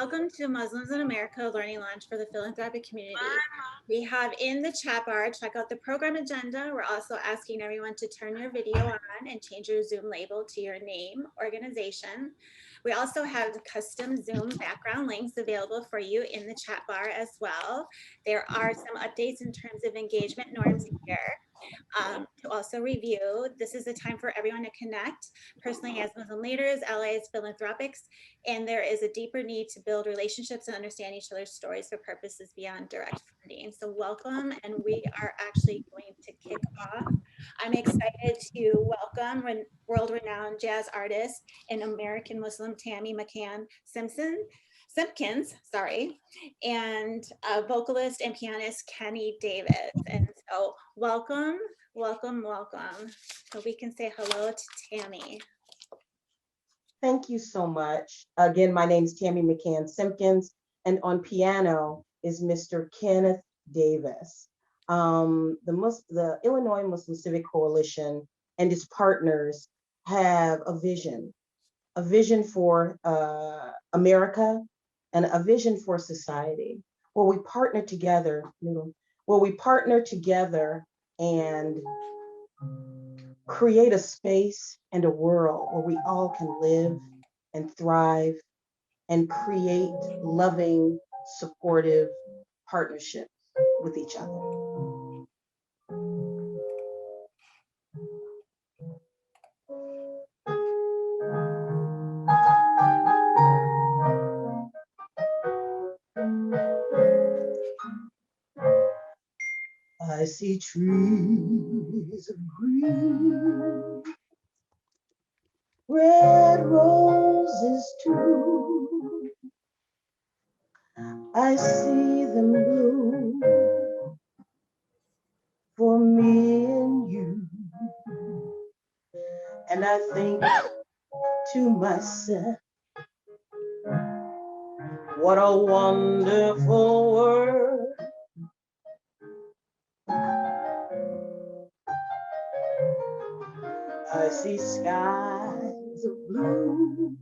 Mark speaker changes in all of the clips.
Speaker 1: Welcome to Muslims in America Learning Launch for the Philanthropic Community. We have in the chat bar, check out the program agenda. We're also asking everyone to turn your video on and change your Zoom label to your name, organization. We also have custom Zoom background links available for you in the chat bar as well. There are some updates in terms of engagement norms here. To also review, this is a time for everyone to connect personally as Muslim leaders, allies, philanthropics, and there is a deeper need to build relationships and understand each other's stories for purposes beyond direct funding. So welcome, and we are actually going to kick off. I'm excited to welcome world-renowned jazz artist and American Muslim Tammy McCann Simpkins, and vocalist and pianist Kenny Davis. And so welcome. So we can say hello to Tammy.
Speaker 2: Thank you so much. Again, my name is Tammy McCann Simpkins, and on piano is Mr. Kenneth Davis. The Illinois Muslim Civic Coalition and its partners have a vision for America and a vision for society, where we partner together, and create a space and a world where we all can live and thrive and create loving, supportive partnerships with each other. I see trees of green, red roses too. I see them bloom for me and you. And I think to myself, what a wonderful world. I see skies of blue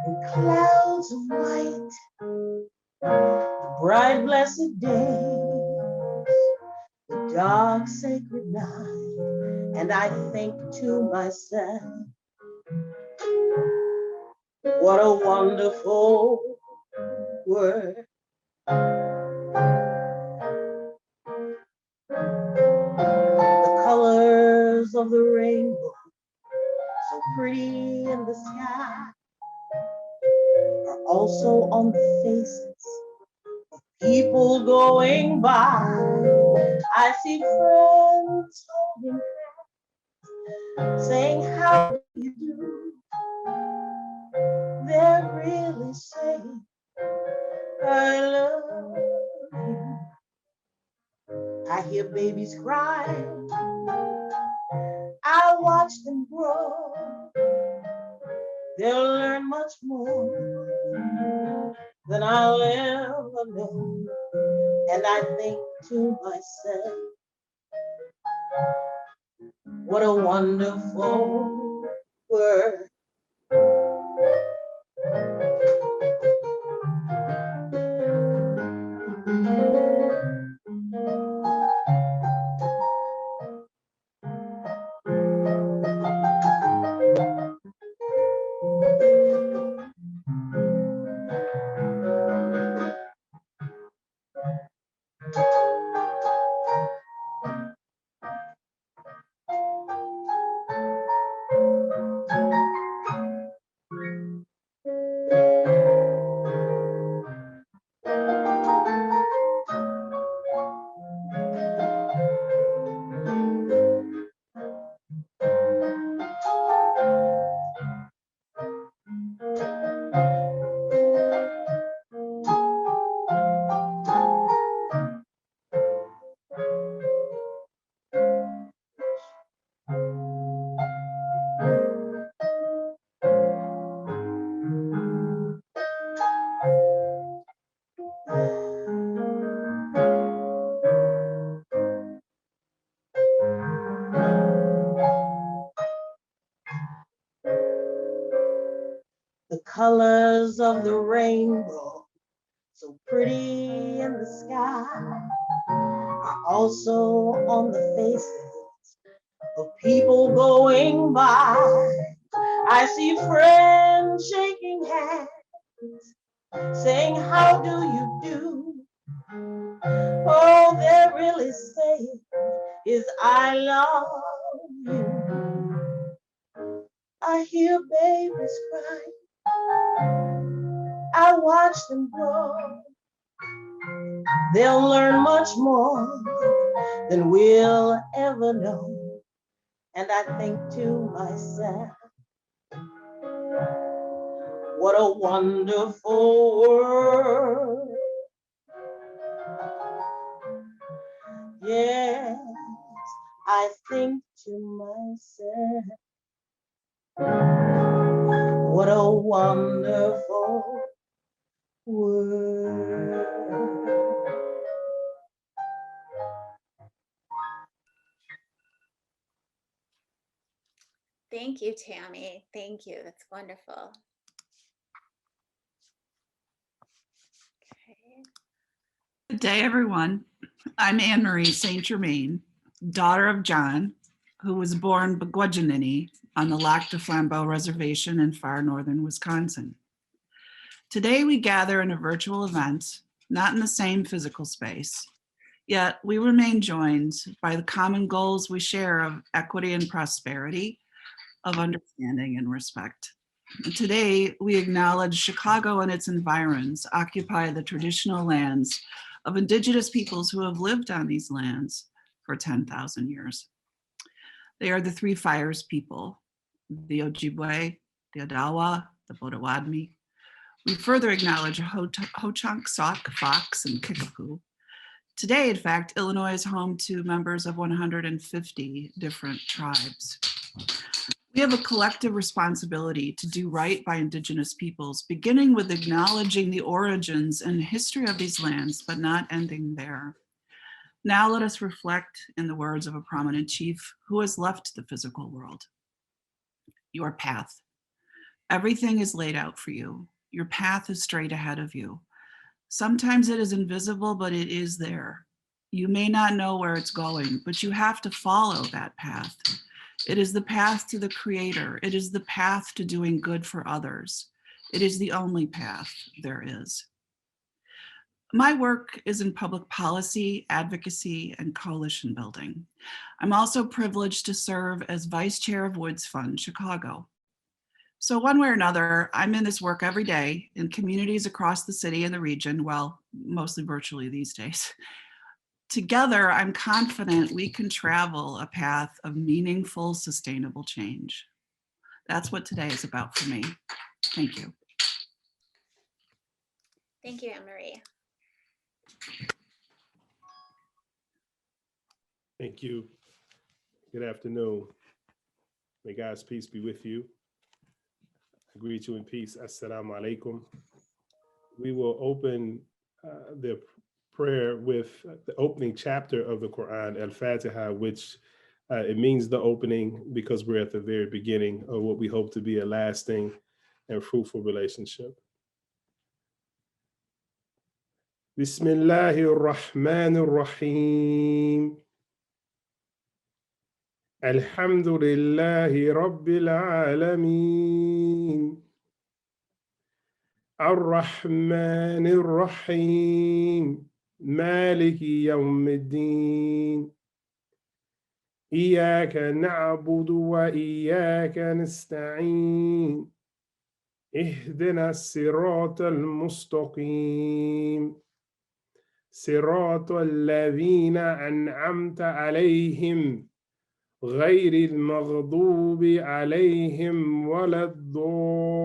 Speaker 2: and clouds of white, the bright blessed days, the dark sacred night, and I think to myself, what a wonderful world. The colors of the rainbow, so pretty in the sky, are also on the faces of people going by. I see friends holding hands, saying, how do you do? They're really saying, I love you. I hear babies cry, I watch them grow. They'll learn much more than I'll ever know. And I think to myself, what a wonderful world. colors of the rainbow, so pretty in the sky, are also on the faces of people going by. I see friends shaking hands, saying, how do you do? All they're really saying is, I love you. I hear babies cry, I watch them grow. They'll learn much more than we'll ever know. And I think to myself, what a wonderful world. Yes, I think to myself, what a wonderful world.
Speaker 1: Thank you, Tammy. Thank you. That's wonderful. Okay.
Speaker 3: Good day, everyone. I'm Anne Marie St. Germain, daughter of John, who was born Beguajanini on the Lac de Flambeau Reservation in far northern Wisconsin. Today, we gather in a virtual event, not in the same physical space, yet we remain joined by the common goals we share of equity and prosperity, of understanding and respect. And today, we acknowledge Chicago and its environs occupy the traditional lands of Indigenous peoples who have lived on these lands for 10,000 years. They are the Three Fires people, the Ojibwe, the Odawa, the Potawatomi. We further acknowledge Ho-Chunk, Sauk, Fox, and Kickapoo. Today, in fact, Illinois is home to members of 150 different tribes. We have a collective responsibility to do right by Indigenous peoples, beginning with acknowledging the origins and history of these lands, but not ending there. Now let us reflect in the words of a prominent chief who has left the physical world. Your path. Everything is laid out for you. Your path is straight ahead of you. Sometimes it is invisible, but it is there. You may not know where it's going, but you have to follow that path. It is the path to the Creator. It is the path to doing good for others. It is the only path there is. My work is in public policy, advocacy, and coalition building. I'm also privileged to serve as Vice Chair of Woods Fund Chicago. So one way or another, I'm in this work every day in communities across the city and the region, well, mostly virtually these days. Together, I'm confident we can travel a path of meaningful, sustainable change. That's what today is about for me. Thank you.
Speaker 1: Thank you, Anne Marie.
Speaker 4: Thank you. Good afternoon. May God's peace be with you. I greet you in peace. Assalamu alaikum. We will open the prayer with the opening chapter of the Quran, Al-Fatiha, which it means the opening because we're at the very beginning of what we hope to be a lasting and fruitful relationship. Bismillahir Rahmanir Rahim. Alhamdulillahi Rabbil Alameen. Ar-Rahmanir Rahim. Maliki Yawmiddin. Iyaka na'budu wa iyaka nasta'in. Ihdina as-sirata al-mustaqim. صراط الذين أنعمت عليهم غير المغضوب عليهم ولا الضالين.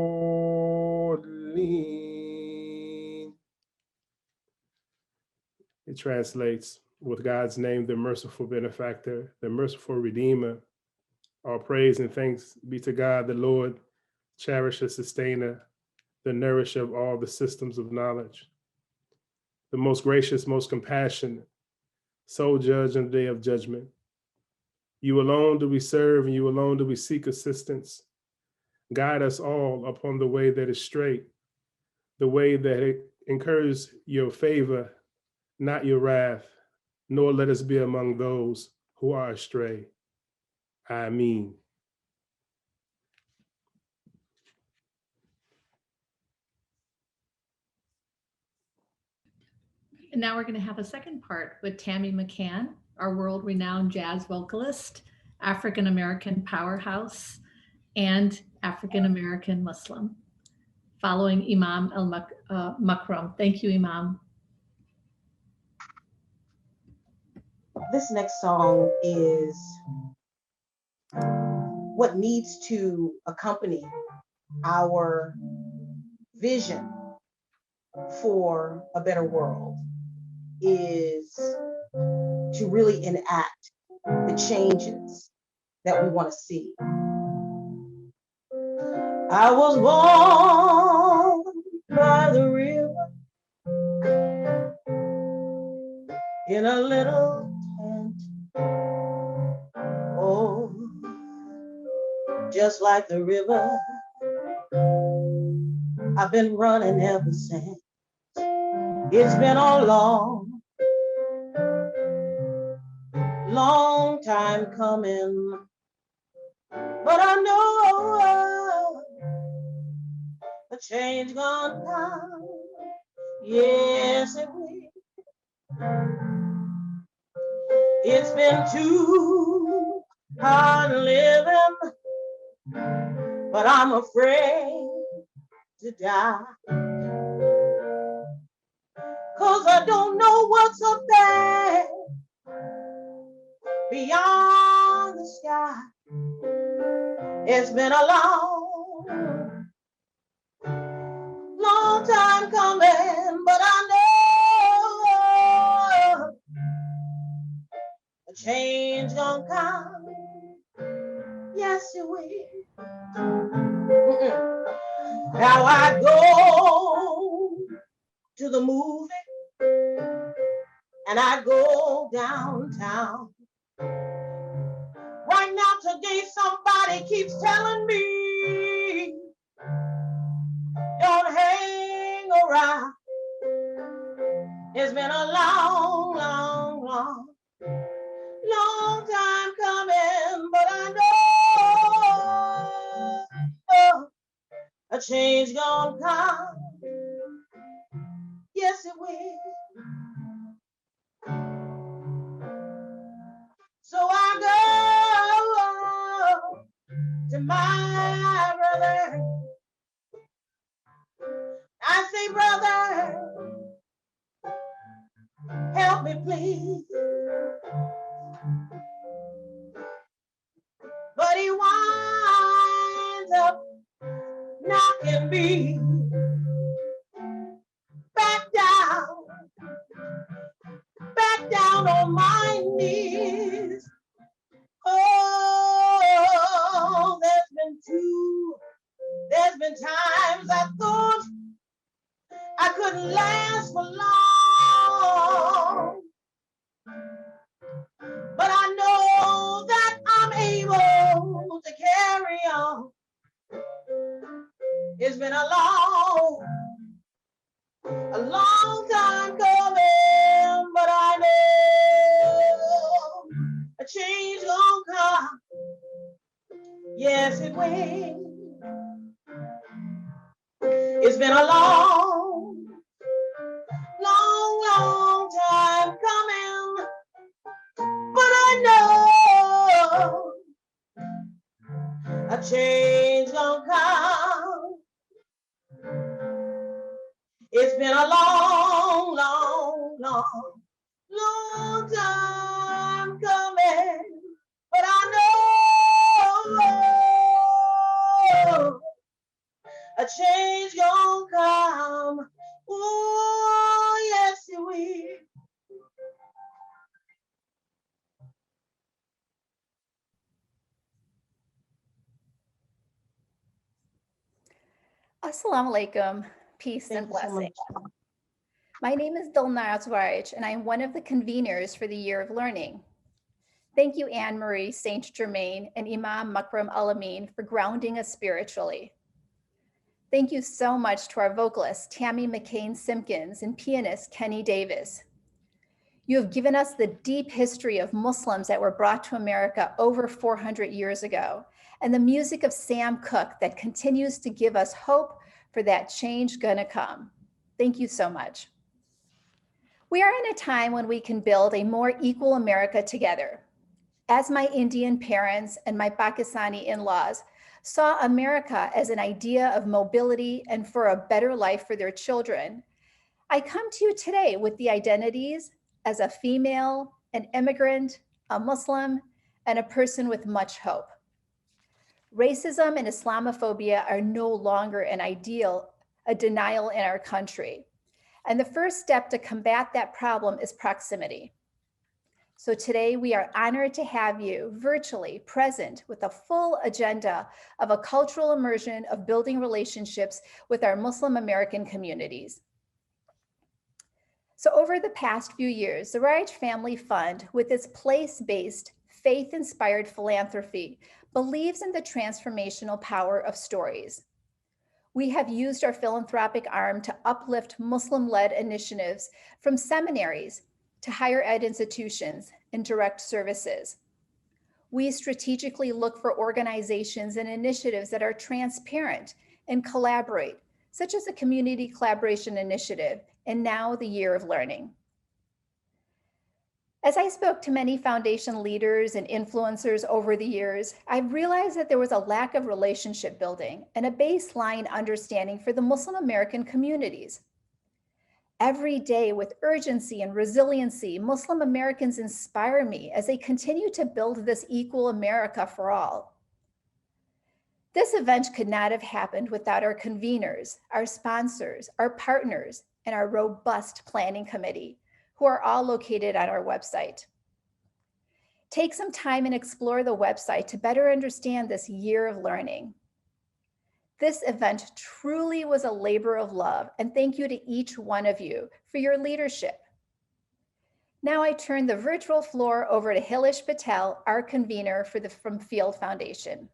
Speaker 4: It translates, with God's name, the merciful benefactor, the merciful redeemer. All praise and thanks be to God, the Lord, cherisher, sustainer, the nourisher of all the systems of knowledge, the most gracious, most compassionate, sole judge on the day of judgment. You alone do we serve, and you alone do we seek assistance. Guide us all upon the way that is straight, the way that it incurs your favor, not your wrath, nor let us be among those who are astray. Ameen.
Speaker 5: And now we're going to have a second part with Tammy McCann, our world-renowned jazz vocalist, African-American powerhouse, and African-American Muslim, following Imam Makram. Thank you, Imam.
Speaker 2: This next song is what needs to accompany our vision for a better world, is to really enact the changes that we want to see. I was born by the river in a little tent. Oh, just like the river, I've been running ever since. It's been a long, long time coming, but I know a change gonna come. Yes, it will. It's been too hard living, but I'm afraid to die. 'Cause I don't know what's up there beyond the sky. It's been a long, long time coming, but I know a change gonna come. Yes, it will. Now I go to the movie and I go downtown. Right now, today, somebody keeps telling me, don't hang around. It's been a long, long, long, long time coming, but I know a change gonna come. Yes, it will. So I go to my brother. I say, brother, help me please. But he winds up knocking me back down on my knees. Oh, there's been times I thought I couldn't last for long. But I know that I'm able to carry on. It's been a long time coming, but I know a change gonna come. Yes, it will. It's been a long, long, long time coming, but I know a change gonna come. It's been a long, long, long, long time coming, but I know a change gonna come. Oh, yes, it will.
Speaker 6: Assalamu alaikum, peace
Speaker 2: Thank
Speaker 6: and
Speaker 2: you so
Speaker 6: blessing.
Speaker 2: much.
Speaker 6: My name is Dilna Azwarij, and I'm one of the conveners for the Year of Learning. Thank you, Anne-Marie Saint Germain and Imam Makram Al-Amin for grounding us spiritually. Thank you so much to our vocalist, Tammy McCain Simpkins, and pianist, Kenny Davis. You have given us the deep history of Muslims that were brought to America over 400 years ago, and the music of Sam Cooke that continues to give us hope for that change gonna come. Thank you so much. We are in a time when we can build a more equal America together. As my Indian parents and my Pakistani in-laws saw America as an idea of mobility and for a better life for their children, I come to you today with the identities as a female, an immigrant, a Muslim, and a person with much hope. Racism and Islamophobia are no longer a denial in our country. And the first step to combat that problem is proximity. So today we are honored to have you virtually present with a full agenda of a cultural immersion of building relationships with our Muslim American communities. So over the past few years, the Raj Family Fund, with its place-based, faith-inspired philanthropy, believes in the transformational power of stories. We have used our philanthropic arm to uplift Muslim-led initiatives from seminaries to higher ed institutions and direct services. We strategically look for organizations and initiatives that are transparent and collaborate, such as the Community Collaboration Initiative and now the Year of Learning. As I spoke to many foundation leaders and influencers over the years, I've realized that there was a lack of relationship building and a baseline understanding for the Muslim American communities. Every day with urgency and resiliency, Muslim Americans inspire me as they continue to build this equal America for all. This event could not have happened without our conveners, our sponsors, our partners, and our robust planning committee, who are all located on our website. Take some time and explore the website to better understand this year of learning. This event truly was a labor of love, and thank you to each one of you for your leadership. Now I turn the virtual floor over to Hilish Patel, our convener from Field Foundation.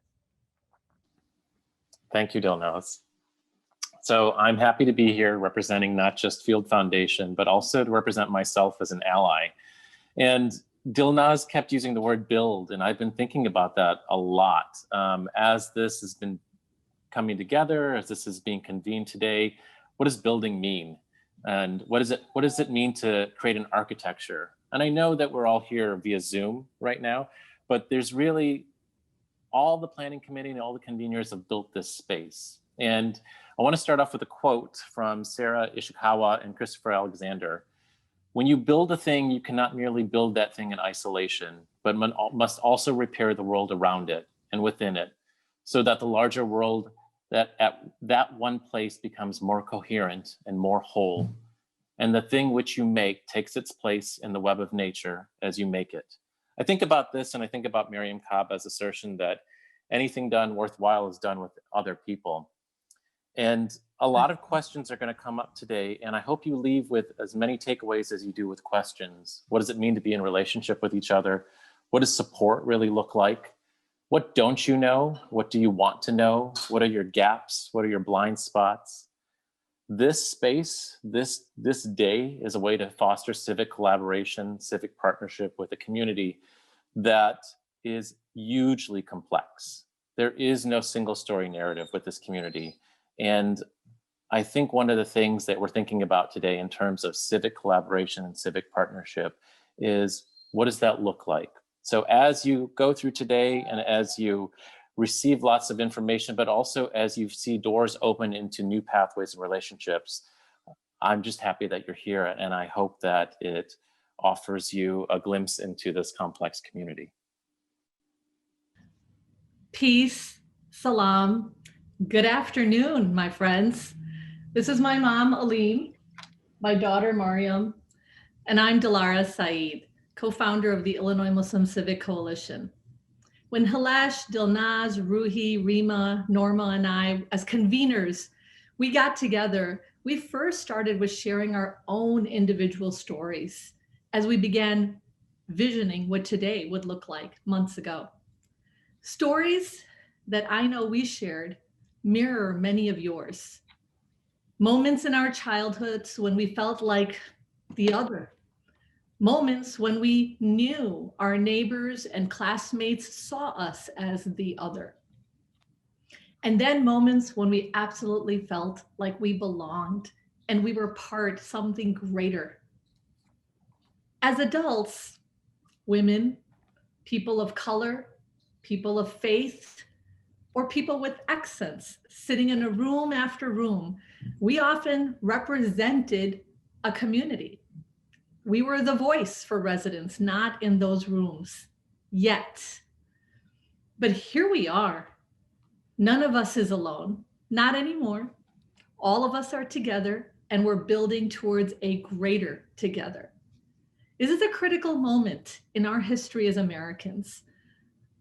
Speaker 7: Thank you, Dilnaz. So I'm happy to be here representing not just Field Foundation, but also to represent myself as an ally. And Dilnaz kept using the word build, and I've been thinking about that a lot. As this has been coming together, as this is being convened today, what does building mean? And what does it mean to create an architecture? And I know that we're all here via Zoom right now, but there's really all the planning committee and all the conveners have built this space. And I want to start off with a quote from Sarah Ishikawa and Christopher Alexander. When you build a thing, you cannot merely build that thing in isolation, but must also repair the world around it and within it, so that the larger world that at that one place becomes more coherent and more whole. And the thing which you make takes its place in the web of nature as you make it. I think about this and I think about Miriam Kaba's assertion that anything done worthwhile is done with other people. And a lot of questions are going to come up today, and I hope you leave with as many takeaways as you do with questions. What does it mean to be in relationship with each other? What does support really look like? What don't you know? What do you want to know? What are your gaps? What are your blind spots? This space, this day is a way to foster civic collaboration, civic partnership with a community that is hugely complex. There is no single story narrative with this community. And I think one of the things that we're thinking about today in terms of civic collaboration and civic partnership is, what does that look like? So as you go through today and as you receive lots of information, but also as you see doors open into new pathways and relationships, I'm just happy that you're here, and I hope that it offers you a glimpse into this complex community.
Speaker 5: Peace, salam, good afternoon, my friends. This is my mom, Alim, my daughter, Mariam, and I'm Dilara Saeed, co-founder of the Illinois Muslim Civic Coalition. When Halash, Dilnaz, Ruhi, Rima, Norma, and I, as conveners, we got together, we first started with sharing our own individual stories as we began visioning what today would look like months ago. Stories that I know we shared mirror many of yours. Moments in our childhoods when we felt like the other. Moments when we knew our neighbors and classmates saw us as the other. And then moments when we absolutely felt like we belonged and we were part of something greater. As adults, women, people of color, people of faith, or people with accents sitting in a room after room, we often represented a community. We were the voice for residents, not in those rooms yet. But here we are. None of us is alone, not anymore. All of us are together and we're building towards a greater together. This is a critical moment in our history as Americans,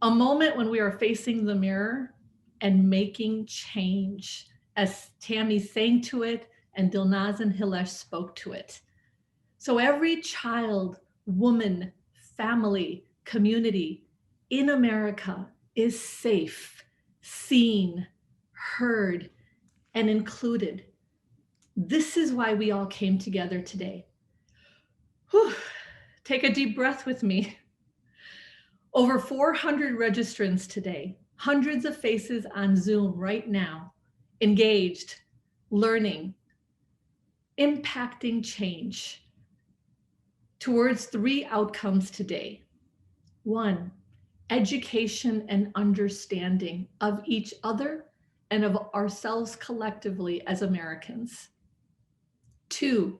Speaker 5: a moment when we are facing the mirror and making change, as Tammy sang to it and Dilnaz and Hilesh spoke to it. So every child, woman, family, community in America is safe, seen, heard, and included. This is why we all came together today. Whew. Take a deep breath with me. Over 400 registrants today, hundreds of faces on Zoom right now, engaged, learning, impacting change towards 3 outcomes today. 1, education and understanding of each other and of ourselves collectively as Americans. 2,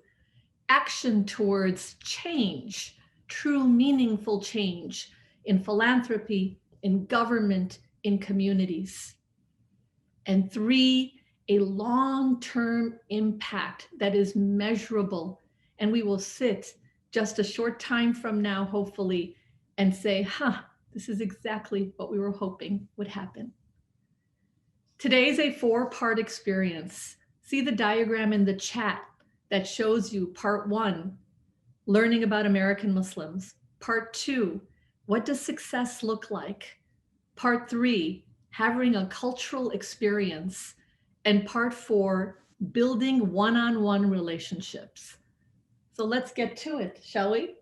Speaker 5: action towards change, true meaningful change in philanthropy, in government, in communities. And 3, a long-term impact that is measurable. And we will sit just a short time from now, hopefully, and say, this is exactly what we were hoping would happen. Today is a 4-part experience. See the diagram in the chat that shows you part 1, learning about American Muslims. Part 2, what does success look like? Part 3, having a cultural experience. And part 4, building one-on-one relationships. So let's get to it, shall we?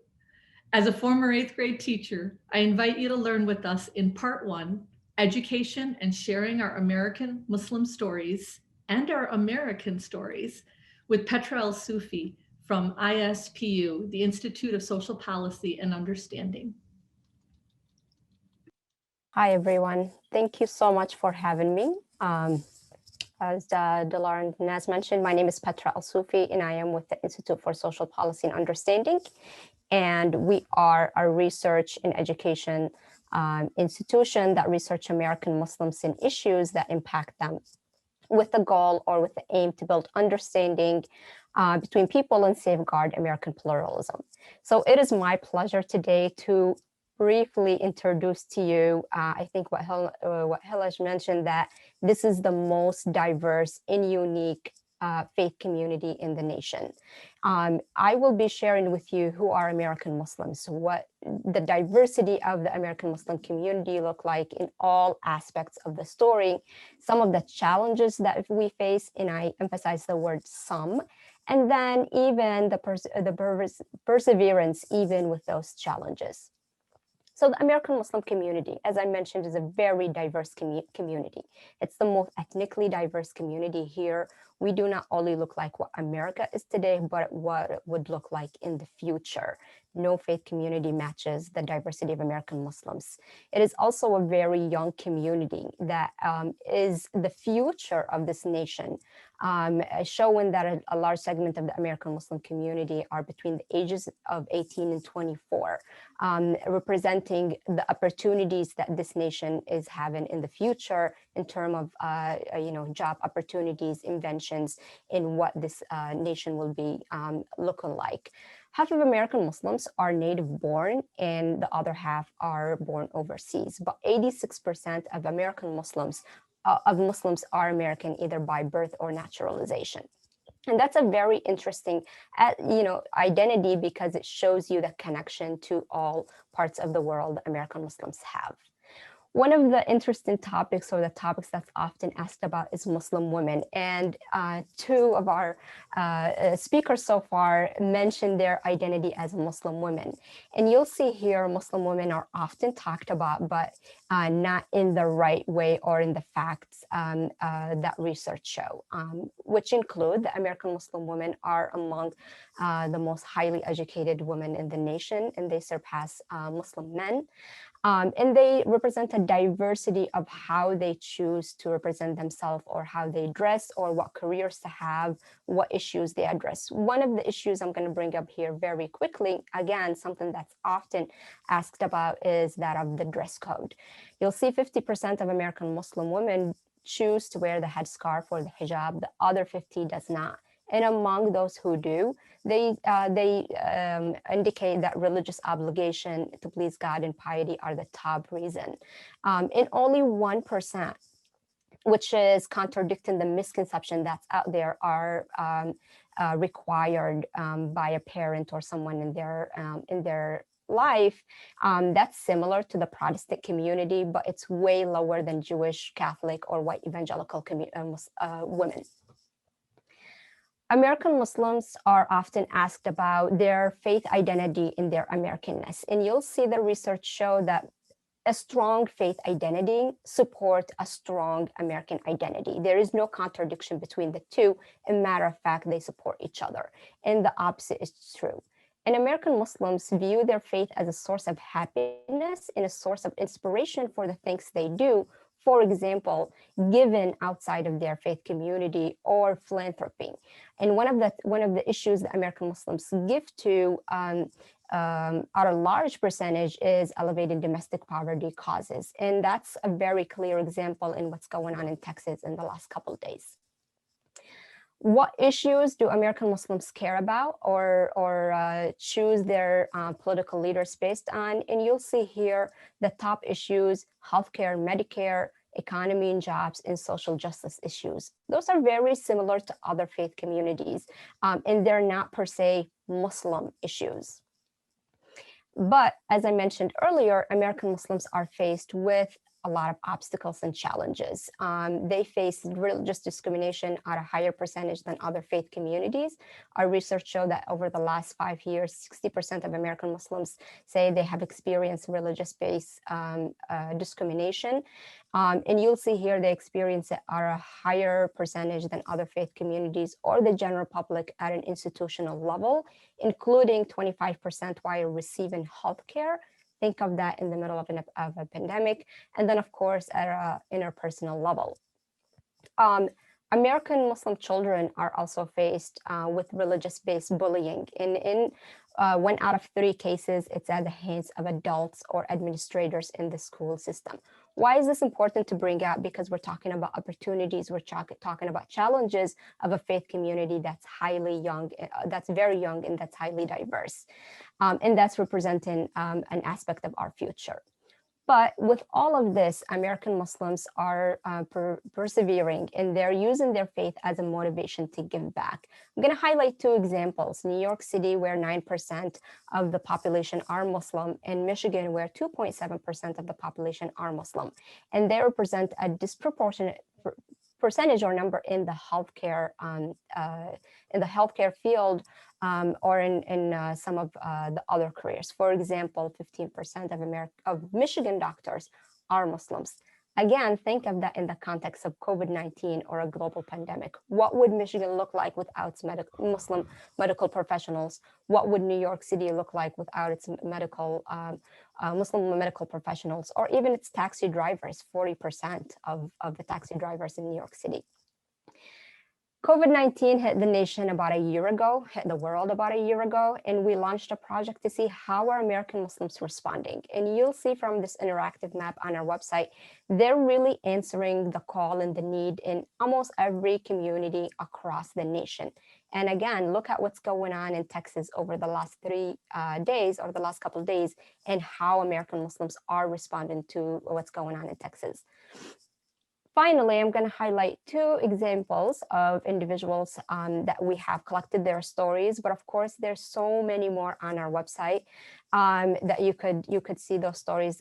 Speaker 5: As a former 8th grade teacher, I invite you to learn with us in part 1, education and sharing our American Muslim stories and our American stories with Petra El-Sufi from ISPU, the Institute of Social Policy and Understanding.
Speaker 8: Hi, everyone. Thank you so much for having me. As Dilar and Naz mentioned, my name is Petra El-Sufi, and I am with the Institute for Social Policy and Understanding. And we are a research and education institution that research American Muslims and issues that impact them, with the goal or with the aim to build understanding between people and safeguard American pluralism. So it is my pleasure today to briefly introduce to you, I think what Hilesh mentioned, that this is the most diverse and unique faith community in the nation. I will be sharing with you who are American Muslims, what the diversity of the American Muslim community look like in all aspects of the story, some of the challenges that we face, and I emphasize the word some, and then even the perseverance even with those challenges. So the American Muslim community, as I mentioned, is a very diverse community. It's the most ethnically diverse community here. We do not only look like what America is today, but what it would look like in the future. No faith community matches the diversity of American Muslims. It is also a very young community that is the future of this nation, showing that a large segment of the American Muslim community are between the ages of 18 and 24, representing the opportunities that this nation is having in the future in terms of job opportunities, inventions, in what this nation will be looking like. Half of American Muslims are native born and the other half are born overseas, but 86% of American Muslims are American either by birth or naturalization. And that's a very interesting, identity, because it shows you the connection to all parts of the world American Muslims have. One of the interesting topics, or the topics that's often asked about, is Muslim women. And two of our speakers so far mentioned their identity as Muslim women. And you'll see here Muslim women are often talked about, but not in the right way or in the facts that research show, which include the American Muslim women are among the most highly educated women in the nation, and they surpass Muslim men. And they represent a diversity of how they choose to represent themselves, or how they dress, or what careers to have, what issues they address. One of the issues I'm going to bring up here very quickly, again, something that's often asked about, is that of the dress code. You'll see 50% of American Muslim women choose to wear the headscarf or the hijab. The other 50 does not. And among those who do, they indicate that religious obligation to please God and piety are the top reason. And only 1%, which is contradicting the misconception that's out there, are required by a parent or someone in their life. That's similar to the Protestant community, but it's way lower than Jewish, Catholic, or white evangelical women. American Muslims are often asked about their faith identity in their Americanness. And you'll see the research show that a strong faith identity supports a strong American identity. There is no contradiction between the two. As a matter of fact, they support each other. And the opposite is true. And American Muslims view their faith as a source of happiness and a source of inspiration for the things they do. For example, given outside of their faith community, or philanthropy. And one of the issues that American Muslims give to at a large percentage is elevated domestic poverty causes. And that's a very clear example in what's going on in Texas in the last couple of days. What issues do American Muslims care about, or choose their political leaders based on? And you'll see here the top issues: healthcare, Medicare, economy and jobs, and social justice issues. Those are very similar to other faith communities, and they're not per se Muslim issues. But as I mentioned earlier, American Muslims are faced with a lot of obstacles and challenges. They face religious discrimination at a higher percentage than other faith communities. Our research showed that over the last 5 years, 60% of American Muslims say they have experienced religious-based discrimination. And you'll see here they experience it at a higher percentage than other faith communities or the general public at an institutional level, including 25% while receiving healthcare. Think of that in the middle of a pandemic. And then, of course, at an interpersonal level. American Muslim children are also faced with religious-based bullying. In 1 out of 3 cases, it's at the hands of adults or administrators in the school system. Why is this important to bring out? Because we're talking about opportunities, we're talking about challenges of a faith community that's highly young, that's very young, and that's highly diverse. And that's representing an aspect of our future. But with all of this, American Muslims are persevering, and they're using their faith as a motivation to give back. I'm going to highlight 2 examples: New York City, where 9% of the population are Muslim, and Michigan, where 2.7% of the population are Muslim. And they represent a disproportionate percentage or number in the healthcare field, or in some of the other careers. For example, 15% of Michigan doctors are Muslims. Again, think of that in the context of COVID-19 or a global pandemic. What would Michigan look like without its Muslim medical professionals? What would New York City look like without its Muslim medical professionals, or even its taxi drivers? 40% of the taxi drivers in New York City. COVID-19 hit the nation about a year ago, hit the world about a year ago, and we launched a project to see how are American Muslims responding. And you'll see from this interactive map on our website, they're really answering the call and the need in almost every community across the nation. And again, look at what's going on in Texas over the last 3 days, or the last couple of days, and how American Muslims are responding to what's going on in Texas. Finally, I'm going to highlight two examples of individuals that we have collected their stories, but of course, there's so many more on our website that you could see those stories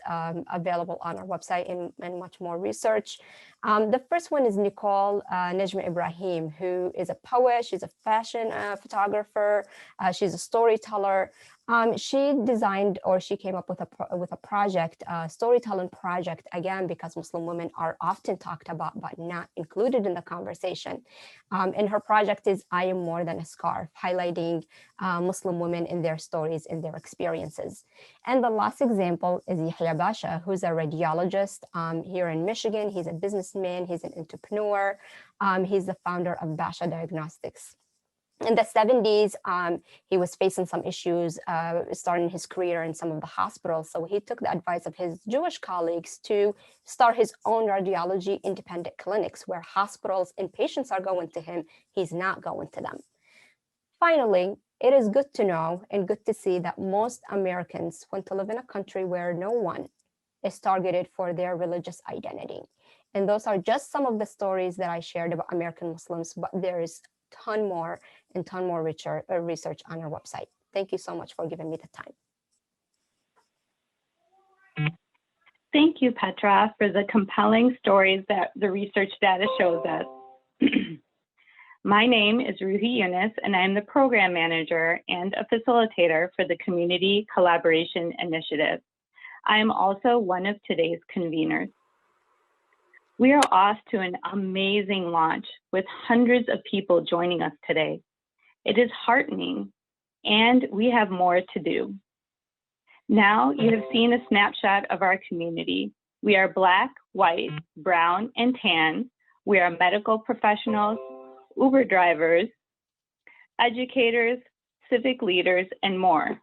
Speaker 8: available on our website and much more research. The first one is Nicole Ibrahim, who is a poet. She's a fashion photographer. She's a storyteller. She designed, or she came up with a project, a storytelling project, again, because Muslim women are often talked about, but not included in the conversation. And her project is I Am More Than a Scarf, highlighting Muslim women in their stories and their experiences. And the last example is Yahya Basha, who's a radiologist here in Michigan. He's a businessman, he's an entrepreneur. He's the founder of Basha Diagnostics. In the 70s, he was facing some issues starting his career in some of the hospitals. So he took the advice of his Jewish colleagues to start his own radiology independent clinics where hospitals and patients are going to him. He's not going to them. Finally, it is good to know and good to see that most Americans want to live in a country where no one is targeted for their religious identity. And those are just some of the stories that I shared about American Muslims, but there is ton more research on our website. Thank you so much for giving me the time.
Speaker 9: Thank you, Petra, for the compelling stories that the research data shows us. My name is Ruhi Yunus, and I'm the program manager and a facilitator for the Community Collaboration Initiative. I am also one of today's conveners. We are off to an amazing launch with hundreds of people joining us today. It is heartening, and we have more to do. Now you have seen a snapshot of our community. We are Black, white, brown, and tan. We are medical professionals, Uber drivers, educators, civic leaders, and more.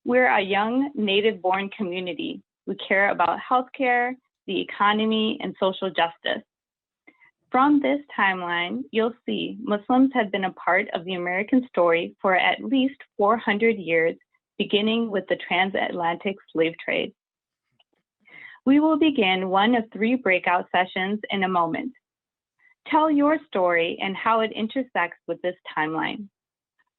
Speaker 9: We're a young native-born community. We care about healthcare, the economy, and social justice. From this timeline, you'll see Muslims have been a part of the American story for at least 400 years, beginning with the transatlantic slave trade. We will begin one of 3 breakout sessions in a moment. Tell your story and how it intersects with this timeline.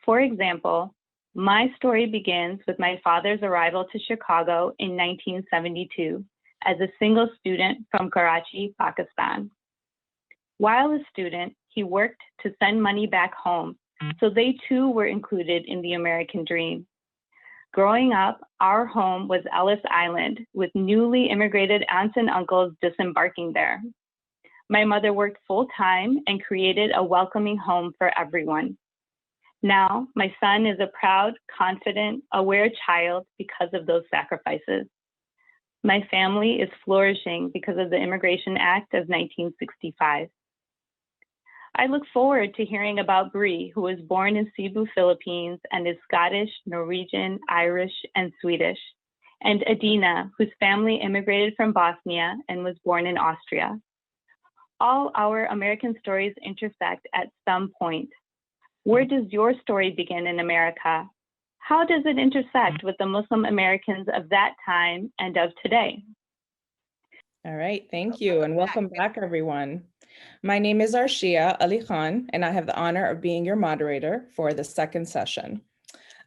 Speaker 9: For example, my story begins with my father's arrival to Chicago in 1972. As a single student from Karachi, Pakistan. While a student, he worked to send money back home, so they too were included in the American dream. Growing up, our home was Ellis Island, with newly immigrated aunts and uncles disembarking there. My mother worked full-time and created a welcoming home for everyone. Now, my son is a proud, confident, aware child because of those sacrifices. My family is flourishing because of the Immigration Act of 1965. I look forward to hearing about Bree, who was born in Cebu, Philippines, and is Scottish, Norwegian, Irish, and Swedish, and Adina, whose family immigrated from Bosnia and was born in Austria. All our American stories intersect at some point. Where does your story begin in America? How does it intersect with the Muslim Americans of that time and of today?
Speaker 10: All right, thank you, and welcome back, everyone. My name is Arshia Ali Khan, and I have the honor of being your moderator for the second session.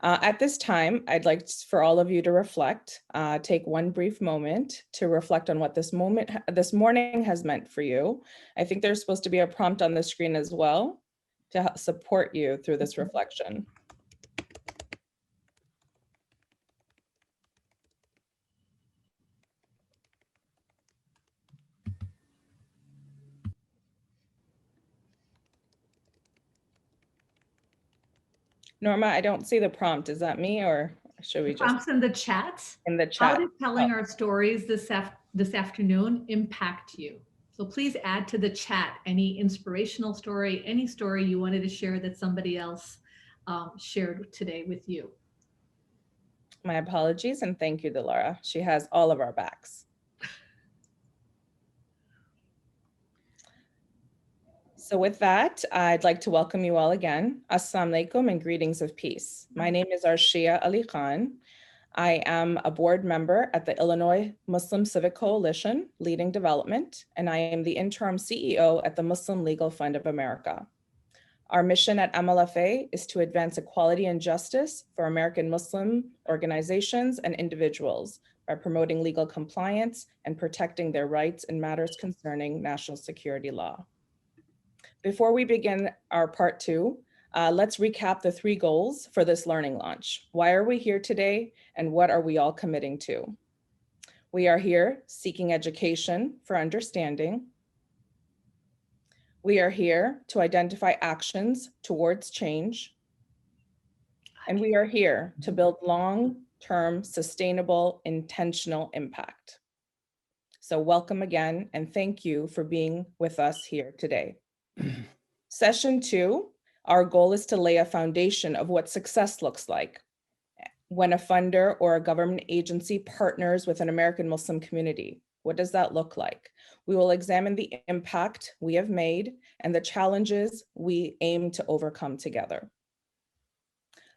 Speaker 10: At this time, I'd like for all of you to reflect, take one brief moment to reflect on what this morning has meant for you. I think there's supposed to be a prompt on the screen as well to support you through this reflection. Norma, I don't see the prompt. Is that me, or should we just?
Speaker 5: Prompts in the chat.
Speaker 10: In the chat.
Speaker 5: How did telling our stories this afternoon impact you? So please add to the chat any inspirational story, any story you wanted to share that somebody else shared today with you.
Speaker 10: My apologies, and thank you to Laura. She has all of our backs. So with that, I'd like to welcome you all again. Assalamu alaikum and greetings of peace. My name is Arshia Ali Khan. I am a board member at the Illinois Muslim Civic Coalition, leading development, and I am the interim CEO at the Muslim Legal Fund of America. Our mission at MLFA is to advance equality and justice for American Muslim organizations and individuals by promoting legal compliance and protecting their rights in matters concerning national security law. Before we begin our part two, let's recap the 3 goals for this learning launch. Why are we here today, and what are we all committing to? We are here seeking education for understanding. We are here to identify actions towards change. And we are here to build long-term, sustainable, intentional impact. So welcome again, and thank you for being with us here today. Session 2, our goal is to lay a foundation of what success looks like when a funder or a government agency partners with an American Muslim community. What does that look like? We will examine the impact we have made and the challenges we aim to overcome together.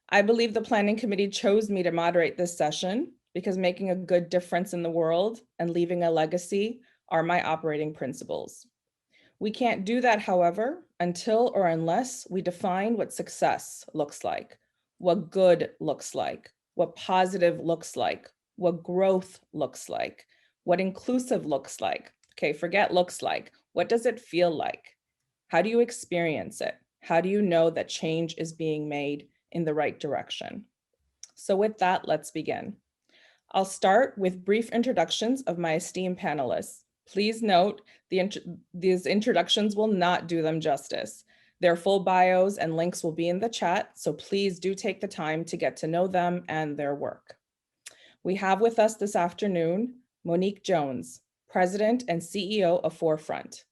Speaker 10: I believe the planning committee chose me to moderate this session because making a good difference in the world and leaving a legacy are my operating principles. We can't do that, however, until or unless we define what success looks like, what good looks like, what positive looks like, what growth looks like, what inclusive looks like. Okay, forget looks like. What does it feel like? How do you experience it? How do you know that change is being made in the right direction? So with that, let's begin. I'll start with brief introductions of my esteemed panelists. Please note, these introductions will not do them justice. Their full bios and links will be in the chat, so please do take the time to get to know them and their work. We have with us this afternoon, Monique Jones, President and CEO of Forefront.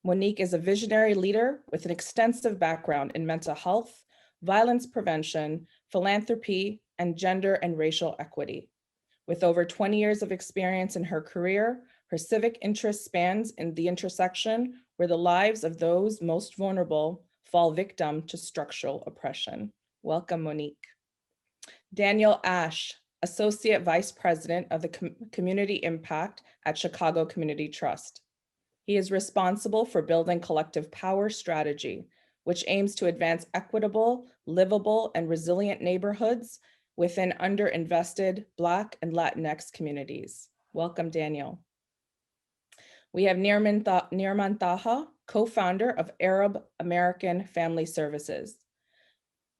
Speaker 10: Monique is a visionary leader with an extensive background in mental health, violence prevention, philanthropy, and gender and racial equity. With over 20 years of experience in her career, her civic interest spans in the intersection where the lives of those most vulnerable fall victim to structural oppression. Welcome, Monique. Daniel Ash, Associate Vice President of the Community Impact at Chicago Community Trust. He is responsible for building collective power strategy, which aims to advance equitable, livable, and resilient neighborhoods within underinvested Black and Latinx communities. Welcome, Daniel. We have Nirman Taha, co-founder of Arab American Family Services.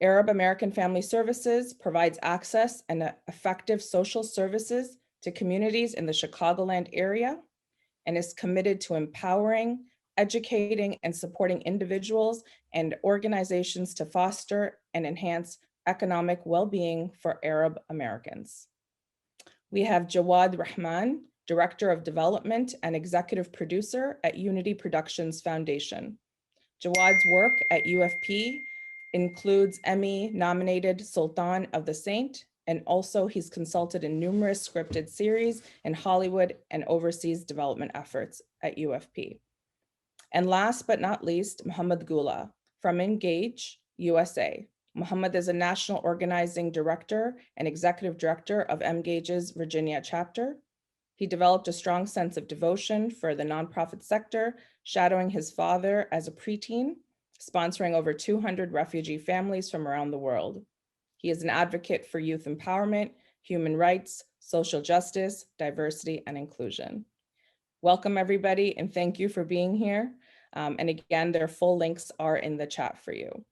Speaker 10: Arab American Family Services provides access and effective social services to communities in the Chicagoland area and is committed to empowering, educating, and supporting individuals and organizations to foster and enhance economic well-being for Arab Americans. We have Jawad Rahman, Director of Development and Executive Producer at Unity Productions Foundation. Jawad's work at UFP includes Emmy-nominated Sultan of the Saint, and also he's consulted in numerous scripted series in Hollywood and overseas development efforts at UFP. And last but not least, Muhammad Gula from Engage USA. Muhammad is a national organizing director and executive director of Engage's Virginia chapter. He developed a strong sense of devotion for the nonprofit sector, shadowing his father as a preteen, sponsoring over 200 refugee families from around the world. He is an advocate for youth empowerment, human rights, social justice, diversity, and inclusion. Welcome, everybody, and thank you for being here. And again, their full links are in the chat for you.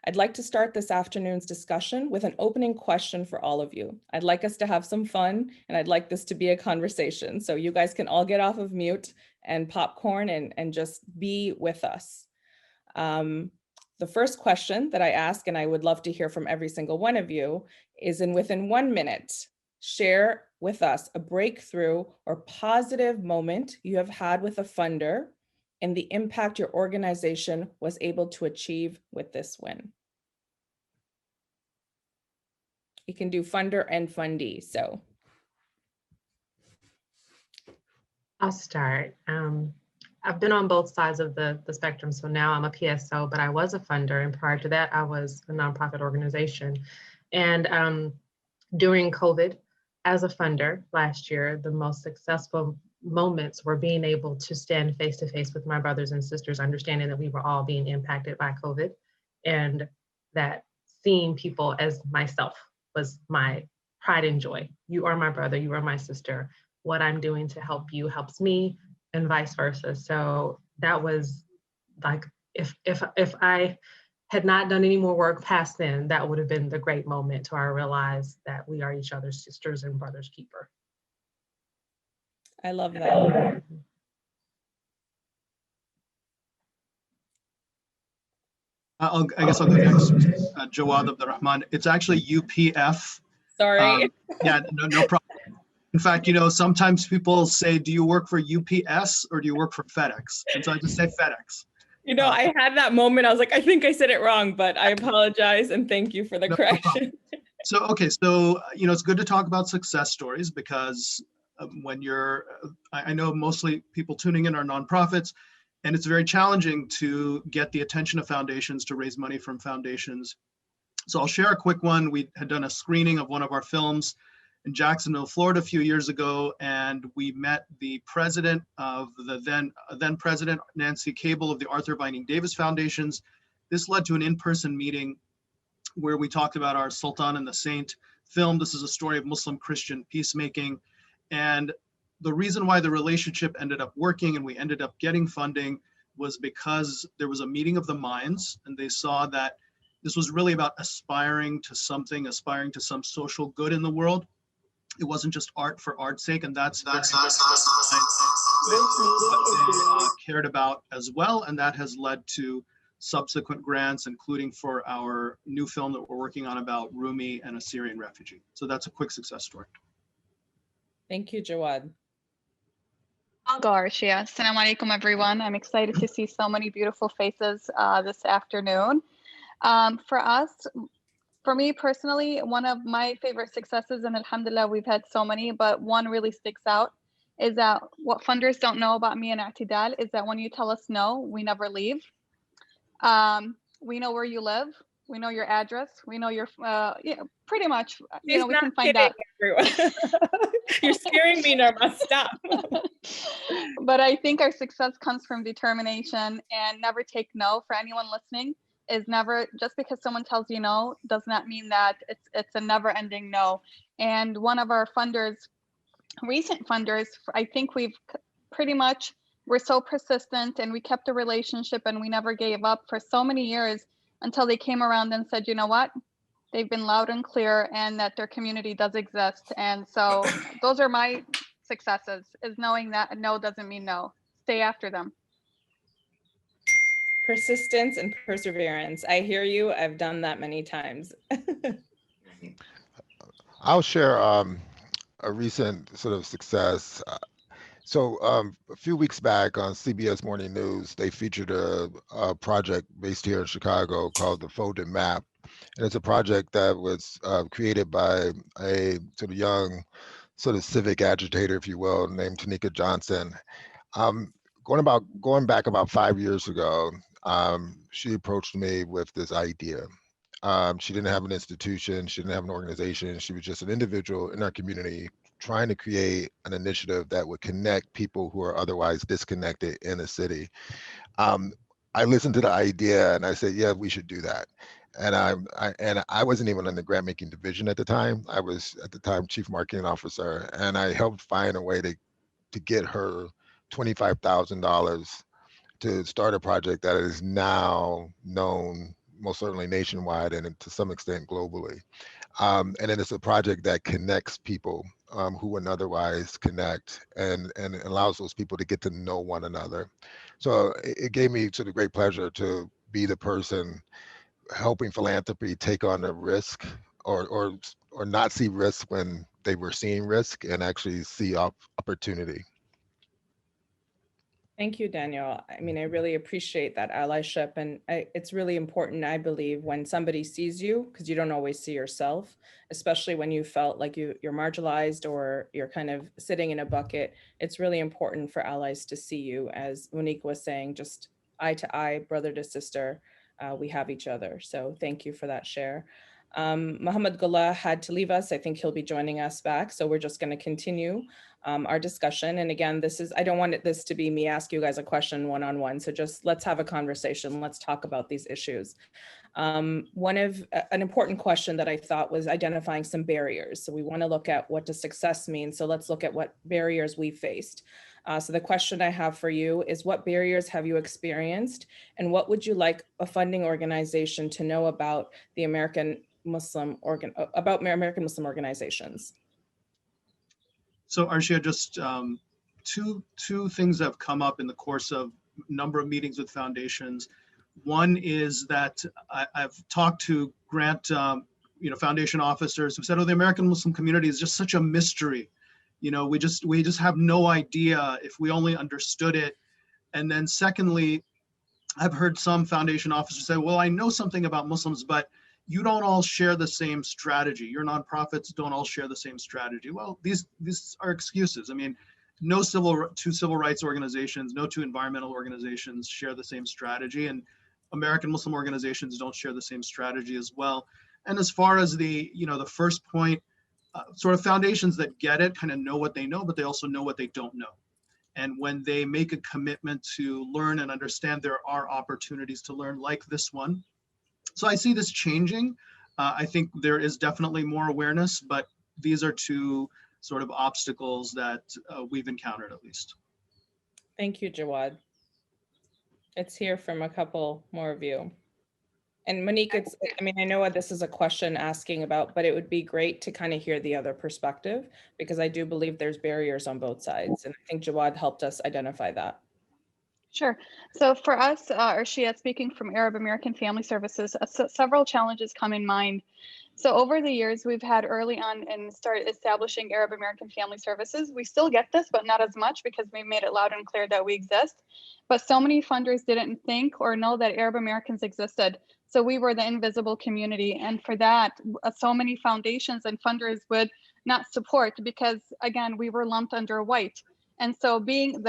Speaker 10: I'd like to start this afternoon's discussion with an opening question for all of you. I'd like us to have some fun, and I'd like this to be a conversation. So you guys can all get off of mute and popcorn and just be with us. The first question that I ask, and I would love to hear from every single one of you, is within 1 minute, share with us a breakthrough or positive moment you have had with a funder and the impact your organization was able to achieve with this win. You can do funder and fundee, so.
Speaker 11: I'll start. I've been on both sides of the spectrum, so now I'm a PSO, but I was a funder, and prior to that, I was a nonprofit organization. And during COVID, as a funder last year, the most successful moments were being able to stand face to face with my brothers and sisters, understanding that we were all being impacted by COVID, and that seeing people as myself was my pride and joy. You are my brother, you are my sister. What I'm doing to help you helps me, and vice versa. So that was like, if I had not done any more work past then, that would have been the great moment to realize that we are each other's sisters and brothers keeper.
Speaker 10: I love that.
Speaker 12: I guess I'll go next. Jawad Abdurrahman. It's actually UPF.
Speaker 10: Sorry.
Speaker 12: Yeah, no problem. In fact, you know, sometimes people say, do you work for UPS or do you work for FedEx? And so I just say FedEx.
Speaker 10: You know, I had that moment. I was like, I think I said it wrong, but I apologize and thank you for the correction.
Speaker 12: So, okay, so, you know, it's good to talk about success stories because when you're, I know mostly people tuning in are nonprofits, and it's very challenging to get the attention of foundations to raise money from foundations. So I'll share a quick one. We had done a screening of one of our films in Jacksonville, Florida a few years ago, and we met the president of the then president, Nancy Cable, of the Arthur Vining Davis Foundations. This led to an in-person meeting where we talked about our Sultan and the Saint film. This is a story of Muslim-Christian peacemaking. And the reason why the relationship ended up working and we ended up getting funding was because there was a meeting of the minds, and they saw that this was really about aspiring to something, aspiring to some social good in the world. It wasn't just art for art's sake, and that's what they cared about as well. And that has led to subsequent grants, including for our new film that we're working on about Rumi, and a Syrian refugee. So that's a quick success story.
Speaker 10: Thank you, Jawad.
Speaker 13: I'll go, Arshia. Assalamu alaikum, everyone. I'm excited to see so many beautiful faces this afternoon. For me personally, one of my favorite successes, and alhamdulillah, we've had so many, but one really sticks out, is that what funders don't know about me and I'tidal is that when you tell us no, we never leave. We know where you live. We know your address. We know your, pretty much, you know, we can find out.
Speaker 10: You're scaring me, Norma, stop.
Speaker 13: But I think our success comes from determination, and never take no. For anyone listening, is never, just because someone tells you no does not mean that it's a never ending no. And one of our funders, recent funders, I think we've pretty much, we're so persistent and we kept a relationship and we never gave up for so many years until they came around and said, you know what, they've been loud and clear and that their community does exist. And so those are my successes, is knowing that no doesn't mean no. Stay after them.
Speaker 10: Persistence and perseverance. I hear you. I've done that many times.
Speaker 14: I'll share a recent sort of success. So a few weeks back on CBS Morning News, they featured a project based here in Chicago called the Folded Map. And it's a project that was created by a sort of young sort of civic agitator, if you will, named Tanika Johnson. Going back about 5 years ago, she approached me with this idea. She didn't have an institution, she didn't have an organization, she was just an individual in our community trying to create an initiative that would connect people who are otherwise disconnected in the city. I listened to the idea and I said, yeah, we should do that. And I wasn't even in the grant making division at the time. I was at the time chief marketing officer, and I helped find a way to get her $25,000 to start a project that is now known most certainly nationwide and to some extent globally. And then it's a project that connects people who wouldn't otherwise connect, and allows those people to get to know one another. So it gave me sort of great pleasure to be the person helping philanthropy take on a risk, or not see risk when they were seeing risk, and actually see opportunity.
Speaker 10: Thank you, Daniel. I mean, I really appreciate that allyship. And it's really important, I believe, when somebody sees you, because you don't always see yourself, especially when you felt like you're marginalized or you're kind of sitting in a bucket. It's really important for allies to see you, as Monique was saying, just eye to eye, brother to sister, we have each other. So thank you for that share. Muhammad Gullah had to leave us. I think he'll be joining us back. So we're just going to continue our discussion. And again, I don't want this to be me ask you guys a question one-on-one. So just let's have a conversation. Let's talk about these issues. An important question that I thought was identifying some barriers. So we want to look at what does success mean. So let's look at what barriers we faced. So the question I have for you is, what barriers have you experienced, and what would you like a funding organization to know about the American Muslim organizations?
Speaker 12: So Arshia, just two things have come up in the course of a number of meetings with foundations. One is that I've talked to grant foundation officers who said, oh, the American Muslim community is just such a mystery. We just have no idea if we only understood it. And then secondly, I've heard some foundation officers say, well, I know something about Muslims, but you don't all share the same strategy. Your nonprofits don't all share the same strategy. Well, these are excuses. I mean, no two civil rights organizations, no two environmental organizations share the same strategy, and American Muslim organizations don't share the same strategy as well. And as far as the first point, sort of foundations that get it kind of know what they know, but they also know what they don't know. And when they make a commitment to learn and understand, there are opportunities to learn like this one. So I see this changing. I think there is definitely more awareness, but these are two sort of obstacles that we've encountered at least.
Speaker 10: Thank you, Jawad. Let's hear from a couple more of you. And Monique, I know this is a question asking about, but it would be great to kind of hear the other perspective, because I do believe there's barriers on both sides. And I think Jawad helped us identify that.
Speaker 13: Sure. So for us, Arshia, speaking from Arab American Family Services, several challenges come in mind. So over the years, we've had early on and started establishing Arab American Family Services. We still get this, but not as much, because we made it loud and clear that we exist. But so many funders didn't think or know that Arab Americans existed. So we were the invisible community. And for that, so many foundations and funders would not support, because again, we were lumped under white. And so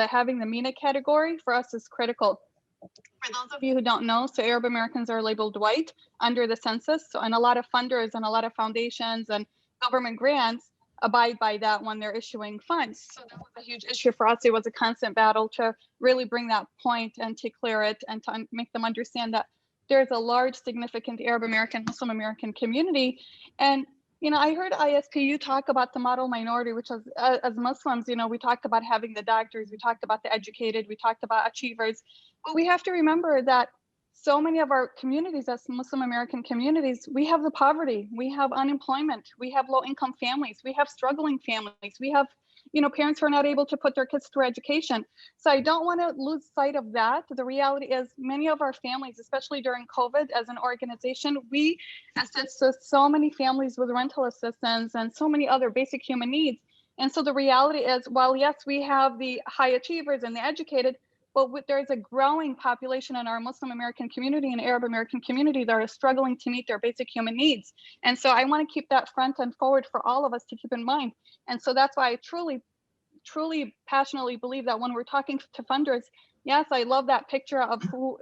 Speaker 13: having the MENA category for us is critical. For those of you who don't know, so Arab Americans are labeled white under the census. So, and a lot of funders and a lot of foundations and government grants abide by that when they're issuing funds. So that was a huge issue for us. It was a constant battle to really bring that point and to clear it and to make them understand that there's a large, significant Arab American, Muslim American community. And I heard ISPU talk about the model minority, which is, as Muslims, we talked about having the doctors, we talked about the educated, we talked about achievers. But we have to remember that so many of our communities, as Muslim American communities, we have the poverty, we have unemployment, we have low income families, we have struggling families, we have parents who are not able to put their kids through education. So I don't want to lose sight of that. The reality is many of our families, especially during COVID as an organization, we assist so many families with rental assistance and so many other basic human needs. And so the reality is, while yes, we have the high achievers and the educated, but there's a growing population in our Muslim American community and Arab American community that are struggling to meet their basic human needs. And so I want to keep that front and forward for all of us to keep in mind. And so that's why I truly passionately believe that when we're talking to funders, yes, I love that picture of who,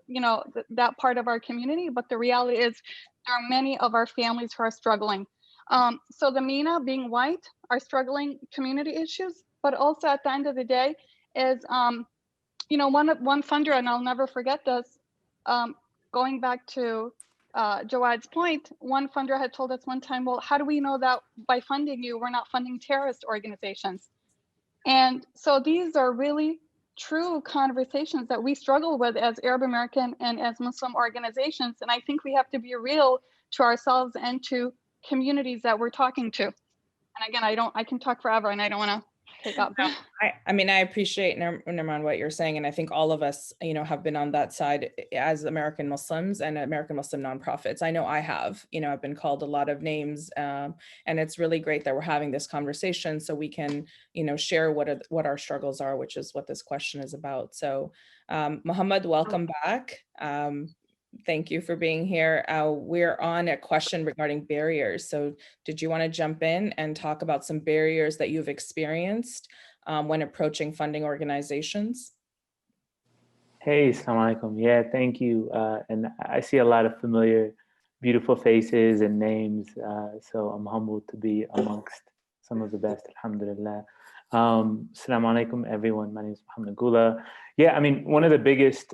Speaker 13: that part of our community, but the reality is there are many of our families who are struggling. So the MENA being white are struggling community issues, but also at the end of the day is, one funder, and I'll never forget this, going back to Jawad's point, one funder had told us one time, well, how do we know that by funding you, we're not funding terrorist organizations? And so these are really true conversations that we struggle with as Arab American and as Muslim organizations. And I think we have to be real to ourselves and to communities that we're talking to. And again, I can talk forever and I don't want to take up.
Speaker 10: No, I appreciate, Nerman, what you're saying. And I think all of us, have been on that side as American Muslims and American Muslim nonprofits. I know I have, I've been called a lot of names, and it's really great that we're having this conversation so we can, share what our struggles are, which is what this question is about. So Muhammad, welcome back. Thank you for being here. We're on a question regarding barriers. So did you want to jump in and talk about some barriers that you've experienced when approaching funding organizations?
Speaker 15: Hey, assalamu alaikum. Yeah, thank you. And I see a lot of familiar beautiful faces and names. So I'm humbled to be amongst some of the best, alhamdulillah. Assalamu alaikum, everyone. My name is Muhammad Gula. Yeah, I mean, one of the biggest,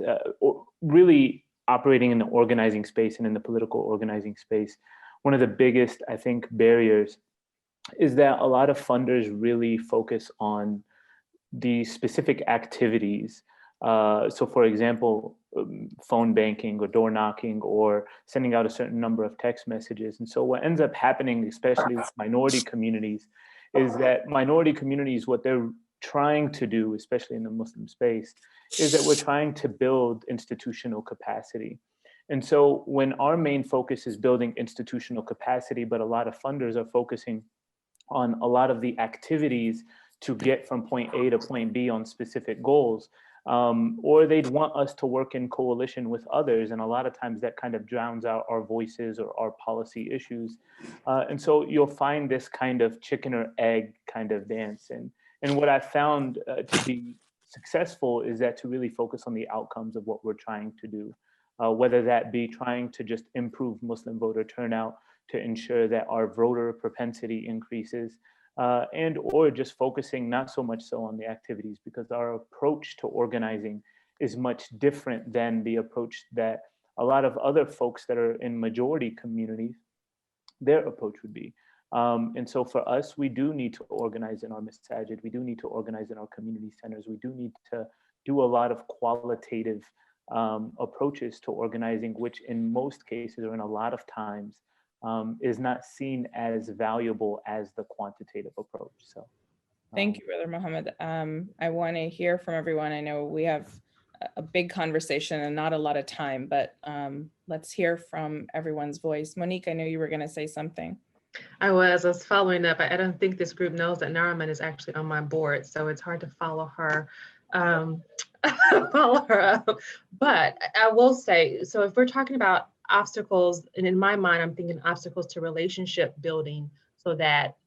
Speaker 15: really operating in the organizing space and in the political organizing space, one of the biggest, I think, barriers is that a lot of funders really focus on the specific activities. So for example, phone banking or door knocking or sending out a certain number of text messages. And so what ends up happening, especially with minority communities, is that minority communities, what they're trying to do, especially in the Muslim space, is that we're trying to build institutional capacity. And so when our main focus is building institutional capacity, but a lot of funders are focusing on a lot of the activities to get from point A to point B on specific goals, or they'd want us to work in coalition with others. And a lot of times that kind of drowns out our voices or our policy issues. And so you'll find this kind of chicken or egg kind of dance. And what I found to be successful is that to really focus on the outcomes of what we're trying to do, whether that be trying to just improve Muslim voter turnout to ensure that our voter propensity increases, and or just focusing not so much so on the activities, because our approach to organizing is much different than the approach that a lot of other folks that are in majority communities, their approach would be. And so for us, we do need to organize in our masajid, we do need to organize in our community centers, we do need to do a lot of qualitative approaches to organizing, which in most cases or in a lot of times is not seen as valuable as the quantitative approach. So
Speaker 10: thank you, Brother Muhammad. I want to hear from everyone. I know we have a big conversation and not a lot of time, but let's hear from everyone's voice. Monique, I know you were going to say something.
Speaker 11: I was following up. I don't think this group knows that Nariman is actually on my board, so it's hard to follow her. Follow her up. But I will say, so if we're talking about obstacles, and in my mind, I'm thinking obstacles to relationship building, so that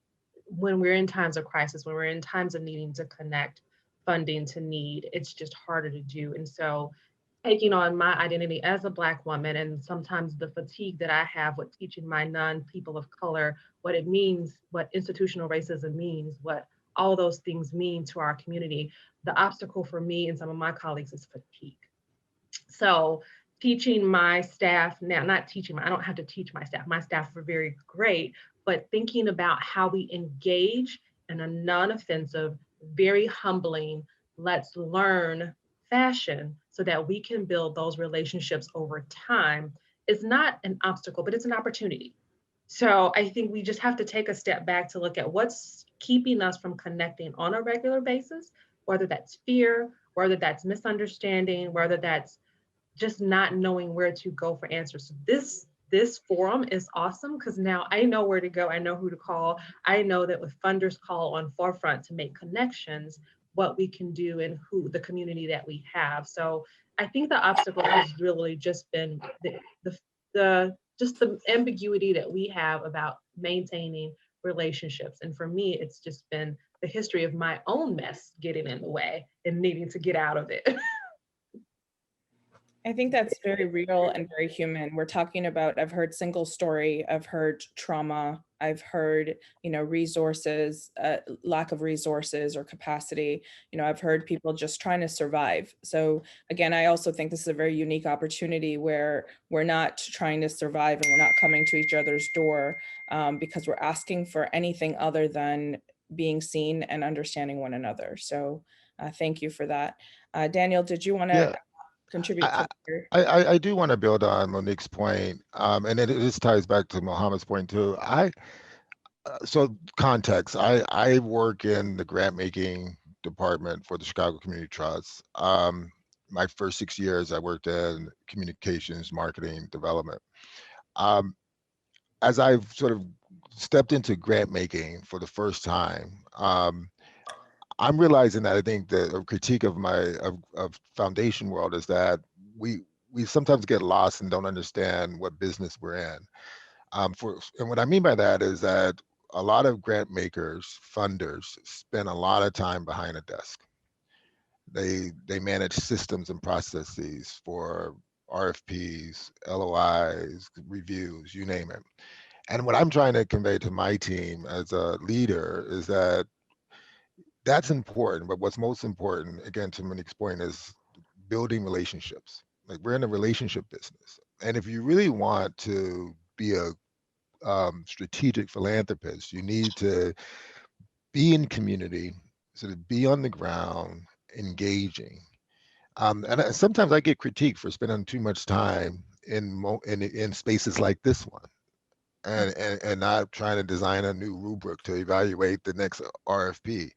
Speaker 11: when we're in times of crisis, when we're in times of needing to connect funding to need, it's just harder to do. And so taking on my identity as a Black woman, and sometimes the fatigue that I have with teaching my non-people of color what it means, what institutional racism means, what all those things mean to our community, the obstacle for me and some of my colleagues is fatigue. So teaching my staff, now not teaching, I don't have to teach my staff are very great, but thinking about how we engage in a non-offensive, very humbling, let's learn fashion so that we can build those relationships over time is not an obstacle, but it's an opportunity. So I think we just have to take a step back to look at what's keeping us from connecting on a regular basis, whether that's fear, whether that's misunderstanding, whether that's just not knowing where to go for answers. So this forum is awesome because now I know where to go. I know who to call. I know that with funders call on forefront to make connections, what we can do and who the community that we have. So I think the obstacle has really just been the ambiguity that we have about maintaining relationships. And for me, it's just been the history of my own mess getting in the way and needing to get out of it.
Speaker 10: I think that's very real and very human. We're talking about, I've heard single story, I've heard trauma, I've heard, resources, lack of resources or capacity. I've heard people just trying to survive. So again, I also think this is a very unique opportunity where we're not trying to survive and we're not coming to each other's door because we're asking for anything other than being seen and understanding one another. So thank you for that. Daniel, did you want to contribute to
Speaker 14: I do want to build on Monique's point, and this ties back to Mohammed's point too. So context, I work in the grant making department for the Chicago Community Trust. My first 6 years, I worked in communications, marketing, development. As I've sort of stepped into grant making for the first time, I'm realizing that I think the critique of my foundation world is that we sometimes get lost and don't understand what business we're in. And what I mean by that is that a lot of grant makers, funders, spend a lot of time behind a desk. They manage systems and processes for RFPs, LOIs, reviews, you name it. And what I'm trying to convey to my team as a leader is that that's important, but what's most important, again, to Monique's point, is building relationships. Like, we're in a relationship business. And if you really want to be a strategic philanthropist, you need to be in community, sort of be on the ground, engaging. Sometimes I get critiqued for spending too much time in spaces like this one, and not trying to design a new rubric to evaluate the next RFP.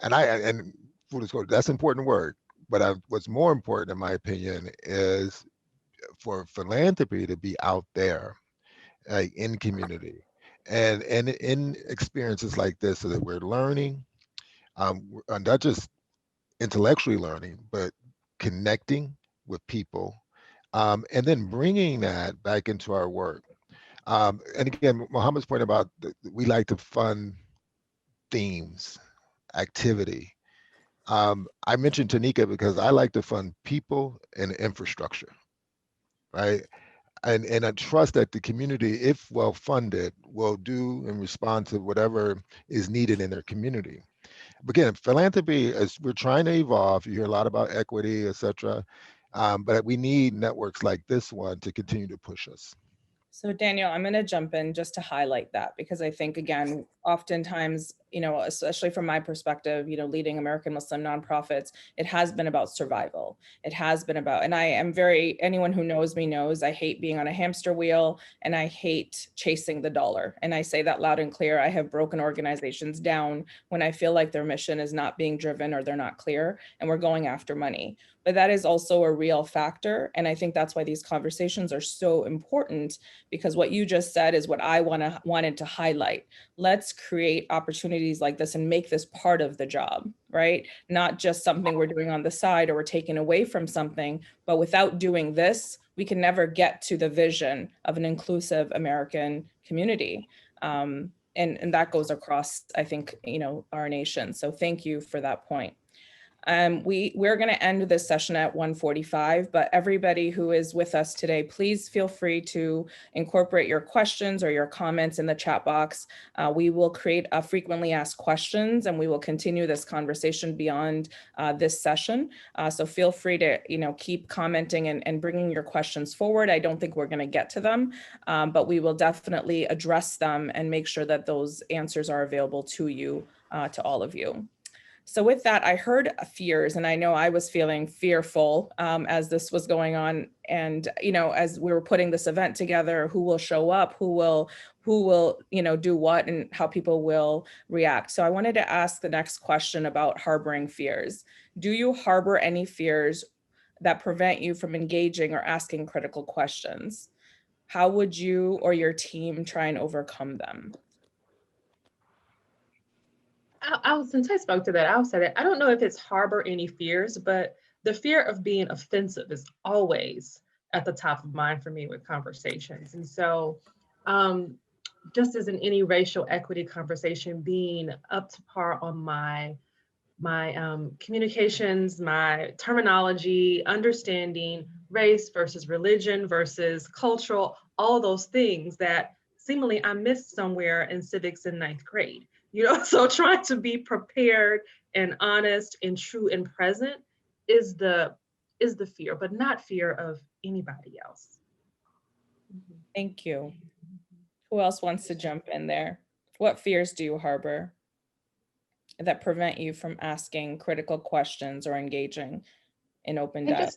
Speaker 14: And full disclosure, that's important work. But what's more important, in my opinion, is for philanthropy to be out there, like in community, and in experiences like this, so that we're learning, not just intellectually learning, but connecting with people, and then bringing that back into our work. And again, Mohammed's point about we like to fund themes, activity. I mentioned Tanika because I like to fund people and infrastructure, right? And I trust that the community, if well funded, will do and respond to whatever is needed in their community. But again, philanthropy, as we're trying to evolve, you hear a lot about equity, et cetera, but we need networks like this one to continue to push us.
Speaker 10: So Daniel, I'm going to jump in just to highlight that, because I think, again, oftentimes, especially from my perspective, leading American Muslim nonprofits, it has been about survival. It has been about, and anyone who knows me knows I hate being on a hamster wheel and I hate chasing the dollar. And I say that loud and clear. I have broken organizations down when I feel like their mission is not being driven or they're not clear and we're going after money. But that is also a real factor. And I think that's why these conversations are so important, because what you just said is what I wanted to highlight. Let's create opportunities like this and make this part of the job, right? Not just something we're doing on the side or we're taking away from something, but without doing this, we can never get to the vision of an inclusive American community. And that goes across, I think, our nation. So thank you for that point. We're going to end this session at 1:45, but everybody who is with us today, please feel free to incorporate your questions or your comments in the chat box. We will create a frequently asked questions and we will continue this conversation beyond this session. So feel free to keep commenting and bringing your questions forward. I don't think we're going to get to them, but we will definitely address them and make sure that those answers are available to you, to all of you. So with that, I heard fears, and I know I was feeling fearful as this was going on. And, as we were putting this event together, who will show up, who will do what, and how people will react. So I wanted to ask the next question about harboring fears. Do you harbor any fears that prevent you from engaging or asking critical questions? How would you or your team try and overcome them?
Speaker 11: Since I spoke to that, I'll say that I don't know if it's harbor any fears, but the fear of being offensive is always at the top of mind for me with conversations. And so just as in any racial equity conversation, being up to par on my communications, my terminology, understanding race versus religion versus cultural, all those things that seemingly I missed somewhere in civics in 9th grade. So trying to be prepared and honest and true and present is the fear, but not fear of anybody else.
Speaker 10: Thank you. Who else wants to jump in there? What fears do you harbor that prevent you from asking critical questions or engaging in open dialogue?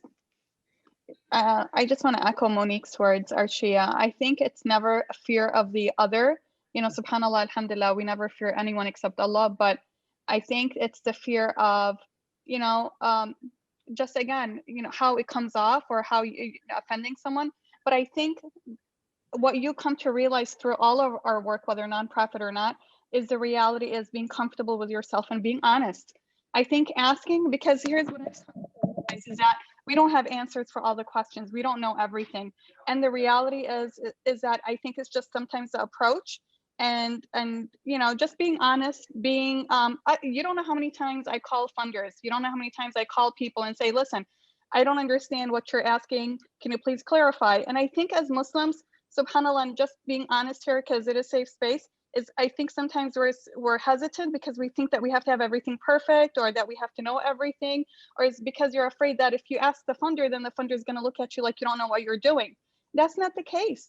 Speaker 13: I just want to echo Monique's words, Arshia. I think it's never a fear of the other. Subhanallah, alhamdulillah, we never fear anyone except Allah. But I think it's the fear of, just again, how it comes off or how you offending someone. But I think what you come to realize through all of our work, whether nonprofit or not, is the reality is being comfortable with yourself and being honest. I think asking, because here's what I've realized is that we don't have answers for all the questions. We don't know everything. And the reality is that I think it's just sometimes the approach and just being honest, being, you don't know how many times I call funders. You don't know how many times I call people and say, listen, I don't understand what you're asking. Can you please clarify? And I think as Muslims, subhanAllah, I'm just being honest here because it is safe space, is I think sometimes we're hesitant because we think that we have to have everything perfect or that we have to know everything, or it's because you're afraid that if you ask the funder, then the funder is going to look at you like you don't know what you're doing. That's not the case.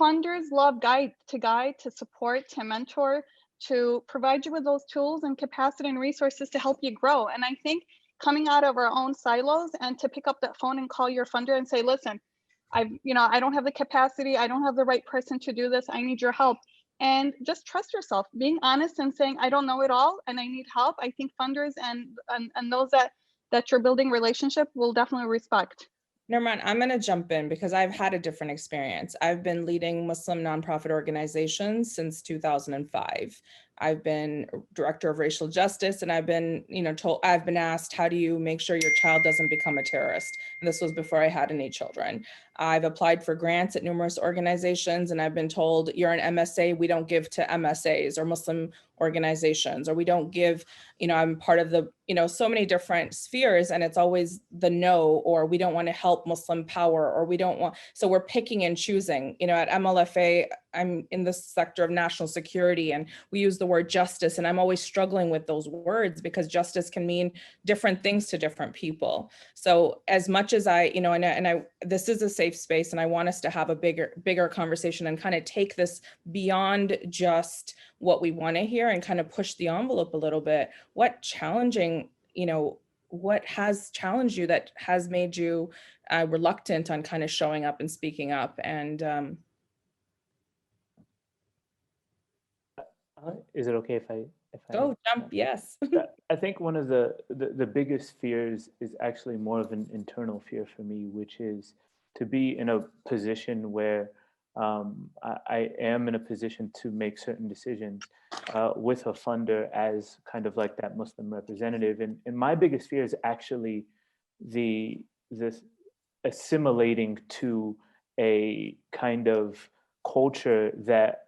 Speaker 13: Funders love guide, to support, to mentor, to provide you with those tools and capacity and resources to help you grow. And I think coming out of our own silos and to pick up that phone and call your funder and say, listen, I don't have the capacity, I don't have the right person to do this, I need your help. And just trust yourself, being honest and saying, I don't know it all and I need help. I think funders and those that you're building relationship will definitely respect.
Speaker 10: Nurman, I'm going to jump in because I've had a different experience. I've been leading Muslim nonprofit organizations since 2005. I've been director of racial justice, and I've been, I've been asked, how do you make sure your child doesn't become a terrorist? And this was before I had any children. I've applied for grants at numerous organizations, and I've been told, you're an MSA, we don't give to MSAs or Muslim organizations, or we don't give, I'm part of the, so many different spheres, and it's always the no, or we don't want to help Muslim power, or we don't want, so we're picking and choosing. At MLFA, I'm in the sector of national security, and we use the word justice, and I'm always struggling with those words because justice can mean different things to different people. So as much as this is a safe space, and I want us to have a bigger conversation and kind of take this beyond just what we want to hear and kind of push the envelope a little bit. What has challenged you that has made you reluctant on kind of showing up and speaking up? And
Speaker 15: is it okay if I
Speaker 10: go jump? Yes.
Speaker 15: I think one of the biggest fears is actually more of an internal fear for me, which is to be in a position where I am in a position to make certain decisions with a funder as kind of like that Muslim representative. And my biggest fear is actually this assimilating to a kind of culture that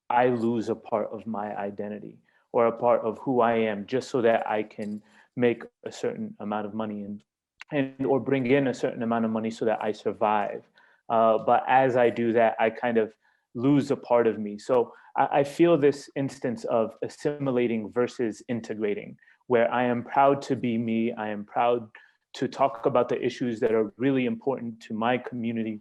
Speaker 15: I lose a part of my identity or a part of who I am just so that I can make a certain amount of money and or bring in a certain amount of money so that I survive. But as I do that, I kind of lose a part of me. So I feel this instance of assimilating versus integrating, where I am proud to be me. I am proud to talk about the issues that are really important to my community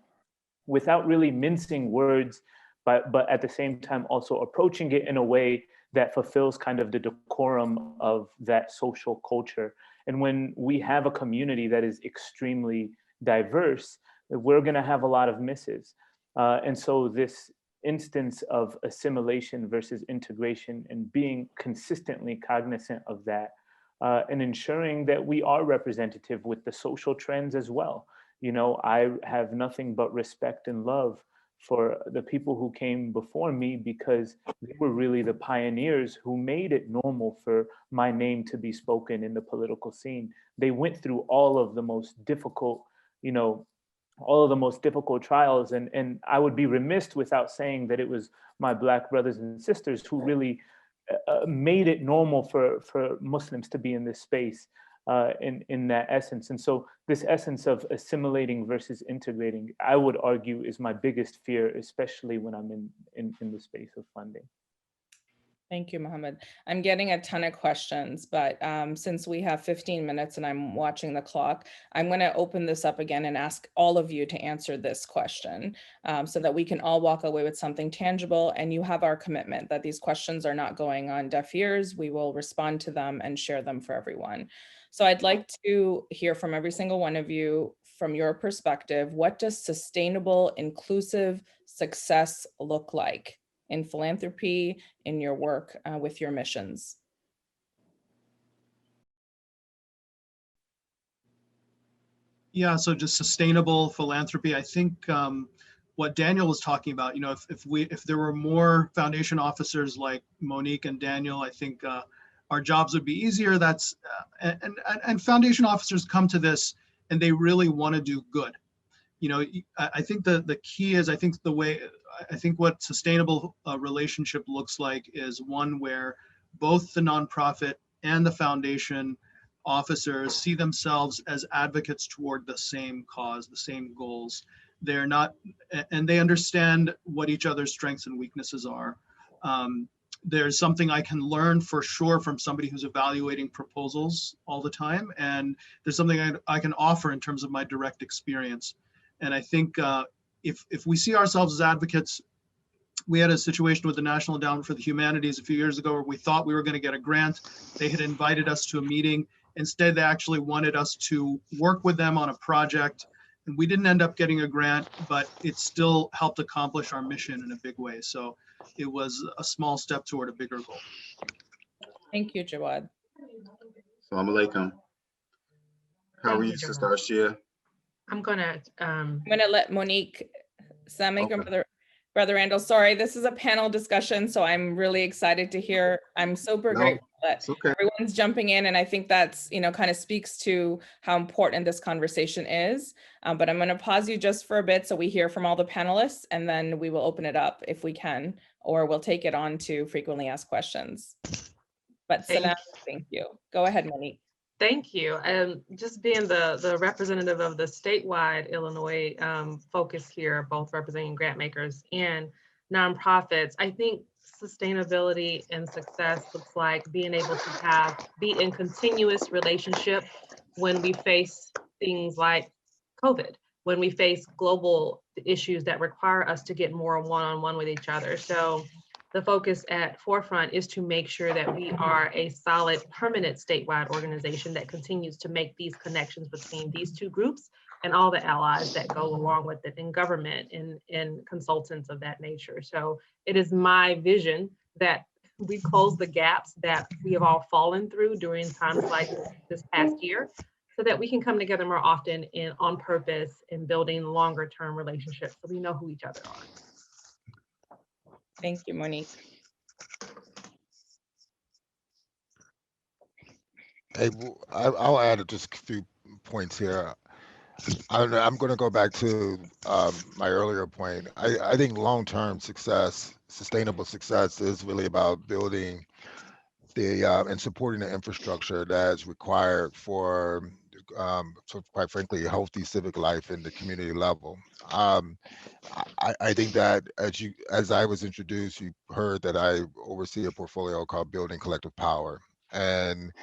Speaker 15: without really mincing words, but at the same time also approaching it in a way that fulfills kind of the decorum of that social culture. And when we have a community that is extremely diverse, we're going to have a lot of misses. And so this instance of assimilation versus integration and being consistently cognizant of that and ensuring that we are representative with the social trends as well. I have nothing but respect and love for the people who came before me because they were really the pioneers who made it normal for my name to be spoken in the political scene. They went through all of the most difficult, trials. And I would be remiss without saying that it was my Black brothers and sisters who really made it normal for Muslims to be in this space. In that essence. And so this essence of assimilating versus integrating, I would argue, is my biggest fear, especially when I'm in the space of funding.
Speaker 10: Thank you, Mohammed. I'm getting a ton of questions, but since we have 15 minutes and I'm watching the clock, I'm going to open this up again and ask all of you to answer this question so that we can all walk away with something tangible. And you have our commitment that these questions are not going on deaf ears. We will respond to them and share them for everyone. So I'd like to hear from every single one of you from your perspective. What does sustainable, inclusive success look like in philanthropy, in your work with your missions?
Speaker 12: Yeah, so just sustainable philanthropy. I think what Daniel was talking about, if there were more foundation officers like Monique and Daniel, I think our jobs would be easier. That's and foundation officers come to this and they really want to do good. I think the key is, I think what sustainable relationship looks like is one where both the nonprofit and the foundation officers see themselves as advocates toward the same cause, the same goals. They're not, and they understand what each other's strengths and weaknesses are. There's something I can learn for sure from somebody who's evaluating proposals all the time. And there's something I can offer in terms of my direct experience. And I think if we see ourselves as advocates, we had a situation with the National Endowment for the Humanities a few years ago where we thought we were going to get a grant. They had invited us to a meeting. Instead, they actually wanted us to work with them on a project. And we didn't end up getting a grant, but it still helped accomplish our mission in a big way. So it was a small step toward a bigger goal.
Speaker 10: Thank you, Jawad.
Speaker 16: Assalamu alaikum. How are you, Sister Arshia?
Speaker 11: I'm gonna
Speaker 10: let Monique, Assalamu alaikum, Brother Randall. Sorry, this is a panel discussion, so I'm really excited to hear. I'm super grateful that everyone's jumping in, and I think that's, kind of speaks to how important this conversation is. But I'm going to pause you just for a bit so we hear from all the panelists, and then we will open it up if we can, or we'll take it on to frequently asked questions. But Salam, thank you. Go ahead, Monique.
Speaker 11: Thank you. Just being the representative of the statewide Illinois focus here, both representing grant makers and nonprofits, I think sustainability and success looks like being able to be in continuous relationship when we face things like COVID, when we face global issues that require us to get more one-on-one with each other. So the focus at Forefront is to make sure that we are a solid, permanent statewide organization that continues to make these connections between these two groups and all the allies that go along with it in government and consultants of that nature. So it is my vision that we close the gaps that we have all fallen through during times like this past year, so that we can come together more often on purpose in building longer term relationships so we know who each other are.
Speaker 10: Thank you, Monique.
Speaker 14: Hey, I'll add just a few points here. I'm going to go back to my earlier point. I think long-term success, sustainable success, is really about building and supporting the infrastructure that is required for, so quite frankly, a healthy civic life in the community level. I think that as I was introduced, you heard that I oversee a portfolio called Building Collective Power. And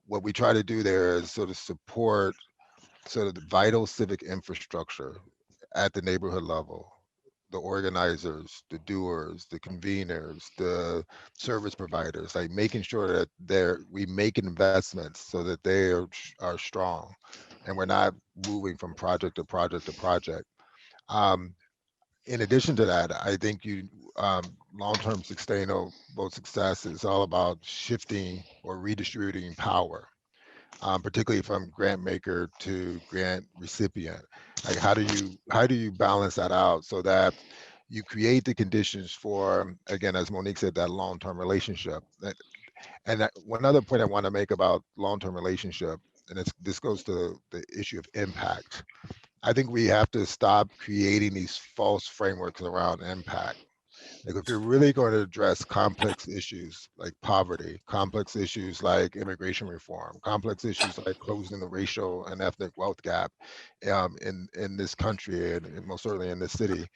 Speaker 14: what we try to do there is sort of support sort of the vital civic infrastructure at the neighborhood level, the organizers, the doers, the conveners, the service providers, like making sure that we make investments so that they are strong and we're not moving from project to project to project. In addition to that, I think long-term sustainable success is all about shifting or redistributing power, particularly from grant maker to grant recipient. Like how do you balance that out so that you create the conditions for, again, as Monique said, that long-term relationship. And one other point I want to make about long-term relationship, and this goes to the issue of impact. I think we have to stop creating these false frameworks around impact. Like if you're really going to address complex issues like poverty, complex issues like immigration reform, complex issues like closing the racial and ethnic wealth gap in this country and most certainly in this city,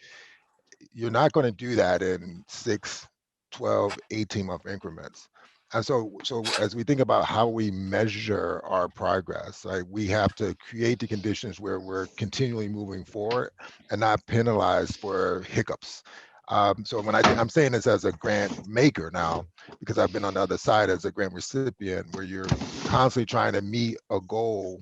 Speaker 14: you're not going to do that in 6, 12, 18-month increments. And so as we think about how we measure our progress, like we have to create the conditions where we're continually moving forward and not penalized for hiccups. So when I'm saying this as a grant maker now, because I've been on the other side as a grant recipient, where you're constantly trying to meet a goal,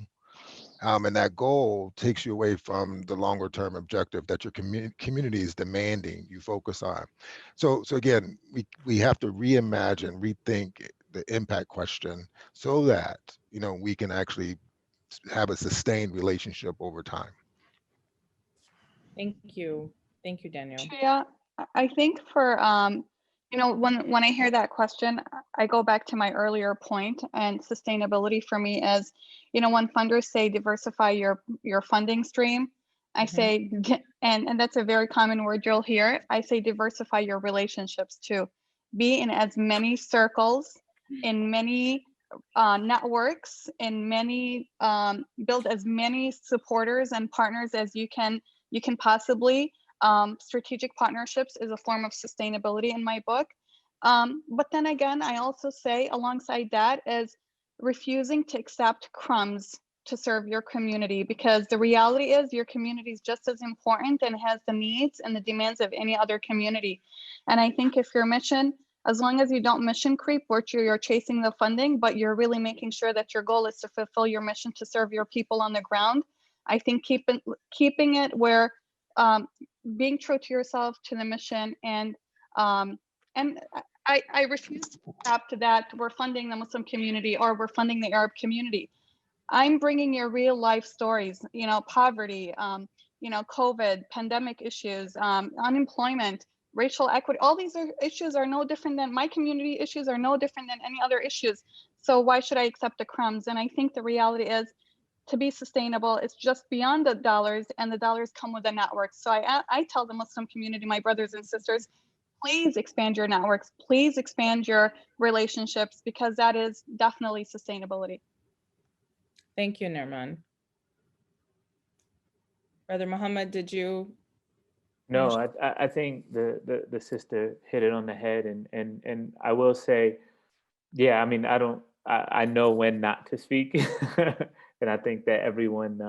Speaker 14: and that goal takes you away from the longer term objective that your community is demanding you focus on. So again, we have to reimagine, rethink the impact question so that we can actually have a sustained relationship over time.
Speaker 10: Thank you, Daniel.
Speaker 13: Yeah, I think for when I hear that question, I go back to my earlier point, and sustainability for me is, when funders say diversify your funding stream, I say, and that's a very common word you'll hear, I say diversify your relationships too. Be in as many circles, in many networks and build as many supporters and partners as you can possibly. Strategic partnerships is a form of sustainability in my book. But then again, I also say alongside that is refusing to accept crumbs to serve your community, because the reality is your community is just as important and has the needs and the demands of any other community. And I think if your mission, as long as you don't mission creep, where you're chasing the funding, but you're really making sure that your goal is to fulfill your mission to serve your people on the ground, I think keeping it where, being true to yourself, to the mission, and I refuse to accept that we're funding the Muslim community or we're funding the Arab community. I'm bringing your real life stories, poverty, COVID, pandemic issues, unemployment, racial equity. All these issues are no different than my community issues, are no different than any other issues. So why should I accept the crumbs? And I think the reality is, to be sustainable, it's just beyond the dollars, and the dollars come with the networks. So I tell the Muslim community, my brothers and sisters, please expand your networks, please expand your relationships, because that is definitely sustainability.
Speaker 10: Thank you, Nirman. Brother Muhammad, did you?
Speaker 15: No, I think the sister hit it on the head, and I will say, yeah, I mean, I know when not to speak, and I think that everyone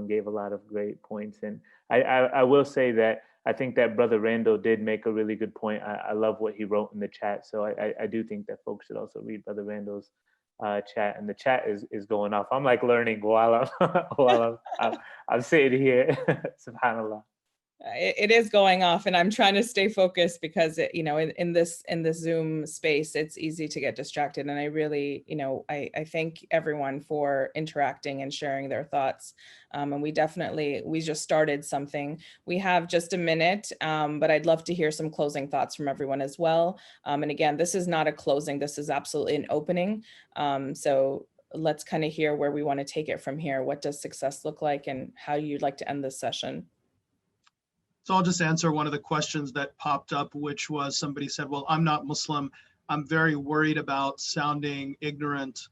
Speaker 15: gave a lot of great points, and I will say that I think that Brother Randall did make a really good point. I love what he wrote in the chat, so I do think that folks should also read Brother Randall's chat, and the chat is going off. I'm like learning while I'm sitting here. Subhanallah.
Speaker 10: It is going off, and I'm trying to stay focused because in this Zoom space, it's easy to get distracted. And I really, I thank everyone for interacting and sharing their thoughts. And we just started something. We have just a minute, but I'd love to hear some closing thoughts from everyone as well. And again, this is not a closing, this is absolutely an opening. So let's kind of hear where we want to take it from here. What does success look like, and how you'd like to end this session?
Speaker 12: So I'll just answer one of the questions that popped up, which was somebody said, well, I'm not Muslim. I'm very worried about sounding ignorant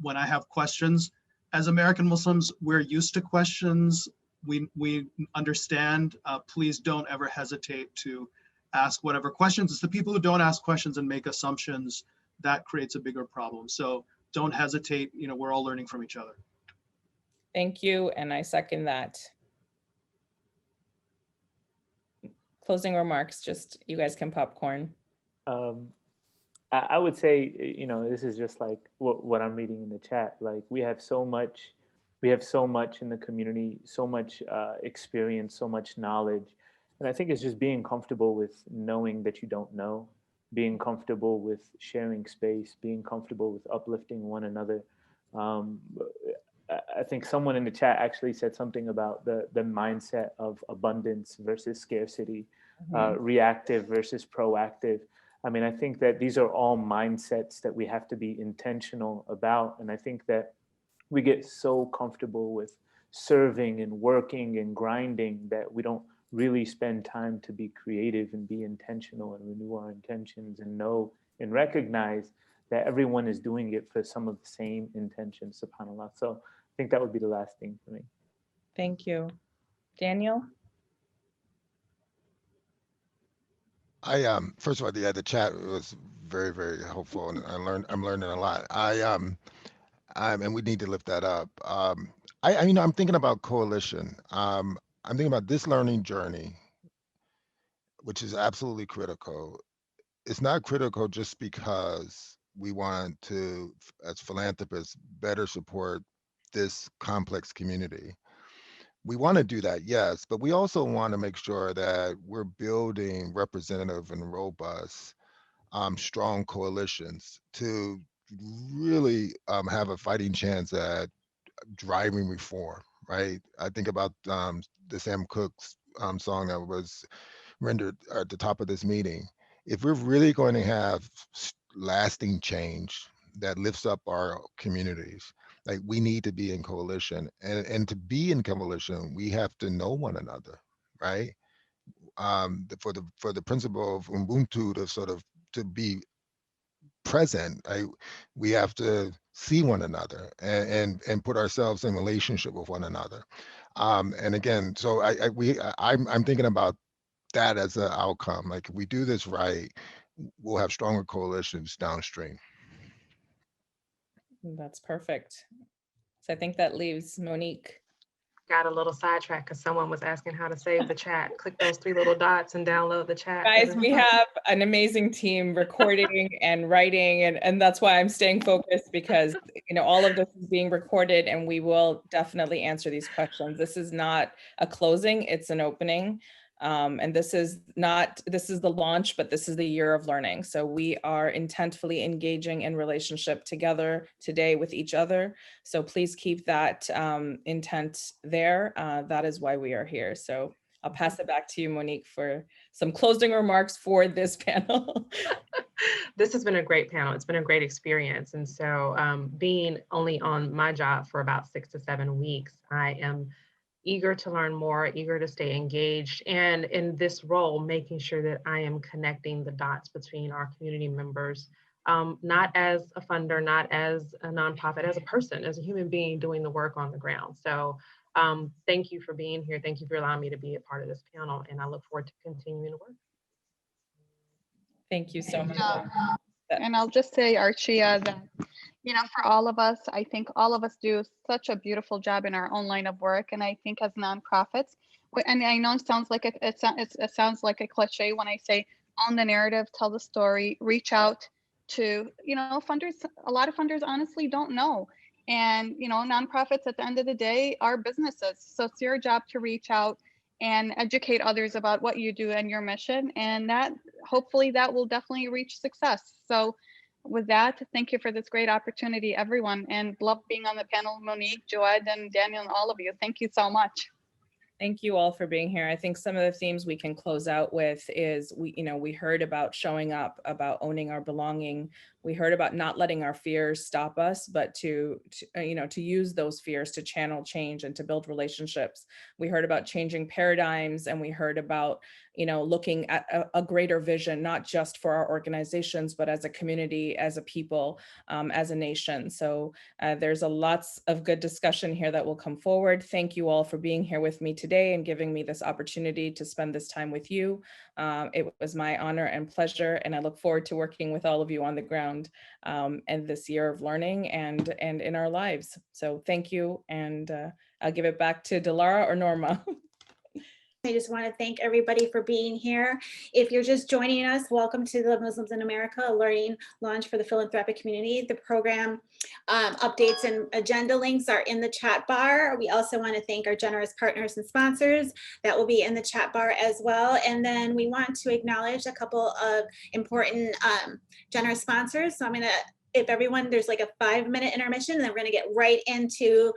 Speaker 12: when I have questions. As American Muslims, we're used to questions. We understand. Please don't ever hesitate to ask whatever questions. It's the people who don't ask questions and make assumptions that creates a bigger problem. So don't hesitate. We're all learning from each other.
Speaker 10: Thank you, and I second that. Closing remarks, just you guys can popcorn.
Speaker 15: I would say, this is just like what I'm reading in the chat. Like we have so much in the community, so much experience, so much knowledge. And I think it's just being comfortable with knowing that you don't know, being comfortable with sharing space, being comfortable with uplifting one another. I think someone in the chat actually said something about the mindset of abundance versus scarcity, reactive versus proactive. I mean, I think that these are all mindsets that we have to be intentional about. And I think that we get so comfortable with serving and working and grinding that we don't really spend time to be creative and be intentional and renew our intentions and know and recognize that everyone is doing it for some of the same intentions, subhanAllah. So I think that would be the last thing for me.
Speaker 10: Thank you. Daniel?
Speaker 14: First of all, the chat was very, very helpful, and I'm learning a lot. And we need to lift that up. I'm thinking about coalition. I'm thinking about this learning journey, which is absolutely critical. It's not critical just because we want to, as philanthropists, better support this complex community. We want to do that, yes, but we also want to make sure that we're building representative and robust, strong coalitions to really have a fighting chance at driving reform, right? I think about the Sam Cooke's song that was rendered at the top of this meeting. If we're really going to have lasting change that lifts up our communities, like we need to be in coalition, and to be in coalition, we have to know one another, right? For the principle of Ubuntu to be present. We have to see one another and put ourselves in relationship with one another. And again, so I'm thinking about that as an outcome. Like if we do this right, we'll have stronger coalitions downstream.
Speaker 10: That's perfect. So I think that leaves Monique.
Speaker 11: Got a little sidetracked because someone was asking how to save the chat. Click those 3 little dots and download the chat.
Speaker 10: Guys, we have an amazing team recording and writing, and that's why I'm staying focused, because all of this is being recorded and we will definitely answer these questions. This is not a closing, it's an opening. And this is the launch, but this is the year of learning. So we are intentfully engaging in relationship together today with each other. So please keep that intent there. That is why we are here. So I'll pass it back to you, Monique, for some closing remarks for this panel.
Speaker 11: This has been a great panel. It's been a great experience. And so being only on my job for about 6 to 7 weeks, I am eager to learn more, eager to stay engaged, and in this role, making sure that I am connecting the dots between our community members, not as a funder, not as a nonprofit, as a person, as a human being doing the work on the ground. So thank you for being here. Thank you for allowing me to be a part of this panel, and I look forward to continuing to work.
Speaker 10: Thank you so much.
Speaker 13: And I'll just say, Archia, that for all of us, I think all of us do such a beautiful job in our own line of work. And I think as nonprofits, and I know it sounds like it sounds like a cliche when I say own the narrative, tell the story, reach out to funders. A lot of funders honestly don't know. And nonprofits at the end of the day are businesses. So it's your job to reach out and educate others about what you do and your mission. And that hopefully that will definitely reach success. So with that, thank you for this great opportunity, everyone, and love being on the panel. Monique, Joed, and Daniel, and all of you. Thank you so much.
Speaker 10: Thank you all for being here. I think some of the themes we can close out with is we heard about showing up, about owning our belonging. We heard about not letting our fears stop us, but to use those fears to channel change and to build relationships. We heard about changing paradigms, and we heard about looking at a greater vision, not just for our organizations, but as a community, as a people, as a nation. So there's lots of good discussion here that will come forward. Thank you all for being here with me today and giving me this opportunity to spend this time with you. It was my honor and pleasure, and I look forward to working with all of you on the ground and this year of learning and in our lives. So thank you, and I'll give it back to Delara or Norma.
Speaker 1: I just want to thank everybody for being here. If you're just joining us, welcome to the Muslims in America, a learning launch for the philanthropic community. The program updates and agenda links are in the chat bar. We also want to thank our generous partners and sponsors that will be in the chat bar as well. And then we want to acknowledge a couple of important generous sponsors. So I'm going to, if everyone, there's like a 5-minute intermission, and then we're going to get right into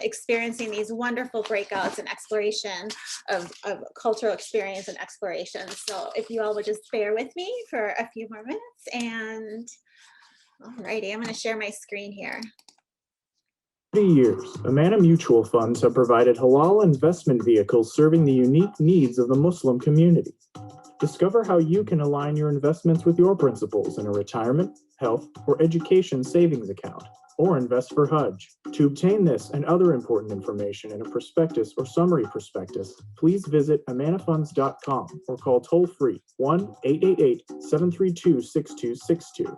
Speaker 1: experiencing these wonderful breakouts and exploration of cultural experience and exploration. So if you all would just bear with me for a few more minutes. And all righty, I'm going to share my screen here.
Speaker 17: 30 years, Amana Mutual Funds have provided halal investment vehicles serving the unique needs of the Muslim community. Discover how you can align your investments with your principles in a retirement, health, or education savings account, or invest for Hajj. To obtain this and other important information in a prospectus or summary prospectus, please visit amanafunds.com or call toll-free 1-888-732-6262.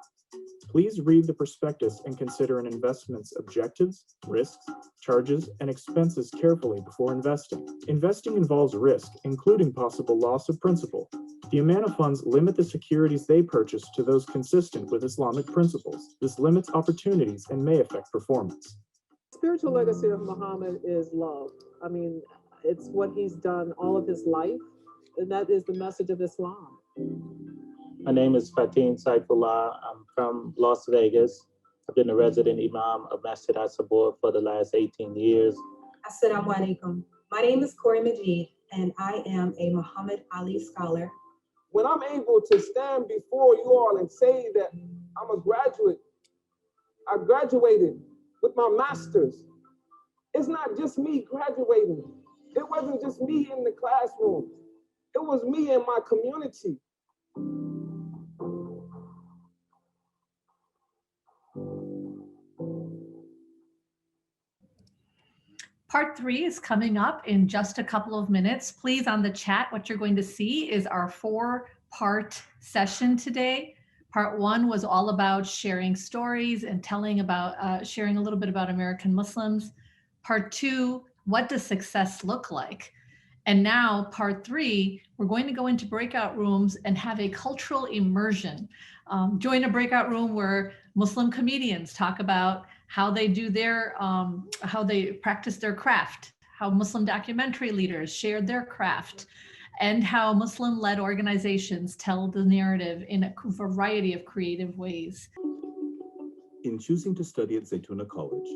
Speaker 17: Please read the prospectus and consider an investment's objectives, risks, charges, and expenses carefully before investing. Investing involves risk, including possible loss of principal. The Amana funds limit the securities they purchase to those consistent with Islamic principles. This limits opportunities and may affect performance.
Speaker 18: Spiritual legacy of Muhammad is love. I mean, it's what he's done all of his life, and that is the message of Islam.
Speaker 19: My name is Fatin Saifullah. I'm from Las Vegas. I've been a resident imam of Masjid Al-Sabur for the last 18 years.
Speaker 20: Assalamu alaikum. My name is Corey Majid, and I am a Muhammad Ali scholar.
Speaker 18: When I'm able to stand before you all and say that I'm a graduate, I graduated with my master's. It's not just me graduating. It wasn't just me in the classroom. It was me in my community.
Speaker 5: Part 3 is coming up in just a couple of minutes. Please, on the chat, what you're going to see is our 4-part session today. Part 1 was all about sharing stories and telling about, sharing a little bit about American Muslims. Part 2, what does success look like? And now part 3, we're going to go into breakout rooms and have a cultural immersion. Join a breakout room where Muslim comedians talk about how they do their, how they practice their craft, how Muslim documentary leaders shared their craft, and how Muslim-led organizations tell the narrative in a variety of creative ways.
Speaker 17: In choosing to study at Zaytuna College,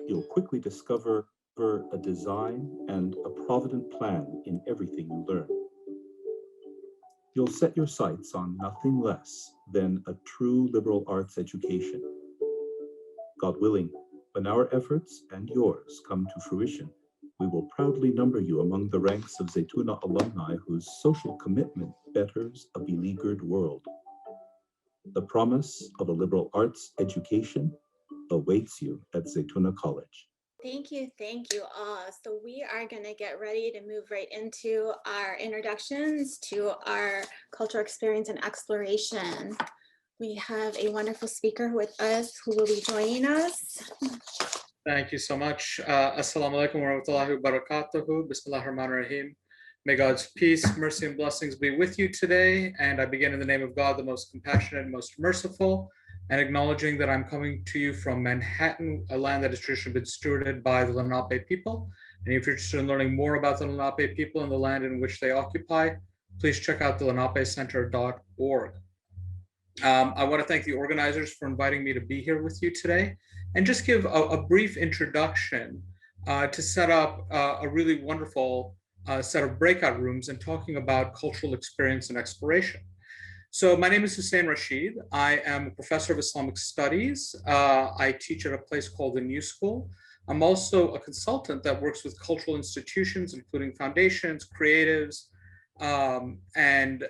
Speaker 17: you'll quickly discover a design and a provident plan in everything you learn. You'll set your sights on nothing less than a true liberal arts education. God willing, when our efforts and yours come to fruition, we will proudly number you among the ranks of Zaytuna alumni whose social commitment betters a beleaguered world. The promise of a liberal arts education awaits you at Zaytuna College.
Speaker 1: Thank you all. So we are going to get ready to move right into our introductions to our cultural experience and exploration. We have a wonderful speaker with us who will be joining us.
Speaker 21: Thank you so much. Assalamu alaikum wa rahmatullahi wa barakatuhu. Bismillahir Rahmanir Rahim. May God's peace, mercy, and blessings be with you today. And I begin in the name of God, the most compassionate and most merciful, and acknowledging that I'm coming to you from Manhattan, a land that has traditionally been stewarded by the Lenape people. And if you're interested in learning more about the Lenape people and the land in which they occupy, please check out the lenapecenter.org. I want to thank the organizers for inviting me to be here with you today and just give a brief introduction to set up a really wonderful set of breakout rooms and talking about cultural experience and exploration. So my name is Hussein Rashid. I am a professor of Islamic studies. I teach at a place called the New School. I'm also a consultant that works with cultural institutions, including foundations, creatives, and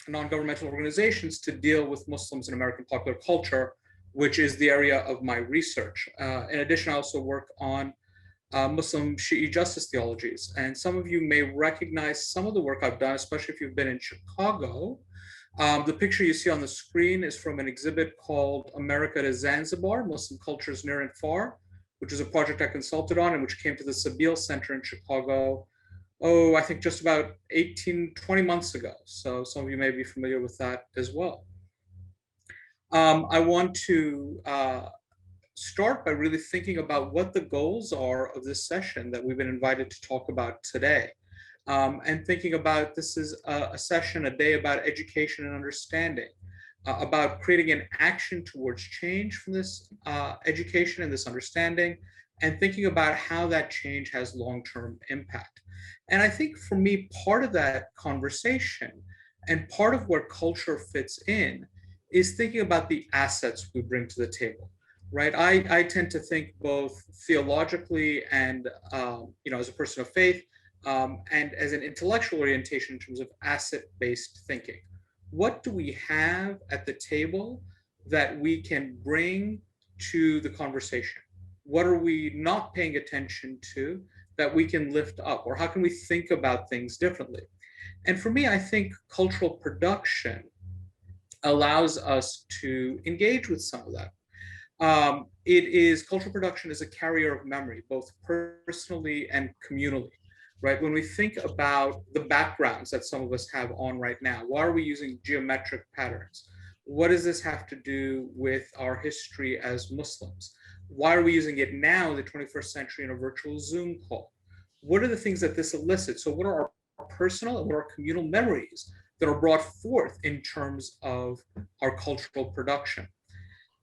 Speaker 21: non-governmental organizations to deal with Muslims in American popular culture, which is the area of my research. In addition, I also work on Muslim Shi'i justice theologies. And some of you may recognize some of the work I've done, especially if you've been in Chicago. The picture you see on the screen is from an exhibit called America to Zanzibar, Muslim Cultures Near and Far, which is a project I consulted on and which came to the Sabeel Center in Chicago, I think just about 20 months ago. So some of you may be familiar with that as well. I want to start by really thinking about what the goals are of this session that we've been invited to talk about today. And thinking about this is a session, a day about education and understanding, about creating an action towards change from this education and this understanding, and thinking about how that change has long-term impact. And I think for me, part of that conversation and part of where culture fits in is thinking about the assets we bring to the table, right? I tend to think both theologically and, as a person of faith, and as an intellectual orientation in terms of asset-based thinking. What do we have at the table that we can bring to the conversation? What are we not paying attention to that we can lift up? Or how can we think about things differently? And for me, I think cultural production allows us to engage with some of that. Cultural production is a carrier of memory, both personally and communally, right? When we think about the backgrounds that some of us have on right now, why are we using geometric patterns? What does this have to do with our history as Muslims? Why are we using it now in the 21st century in a virtual Zoom call? What are the things that this elicits? So what are our personal and what are our communal memories that are brought forth in terms of our cultural production?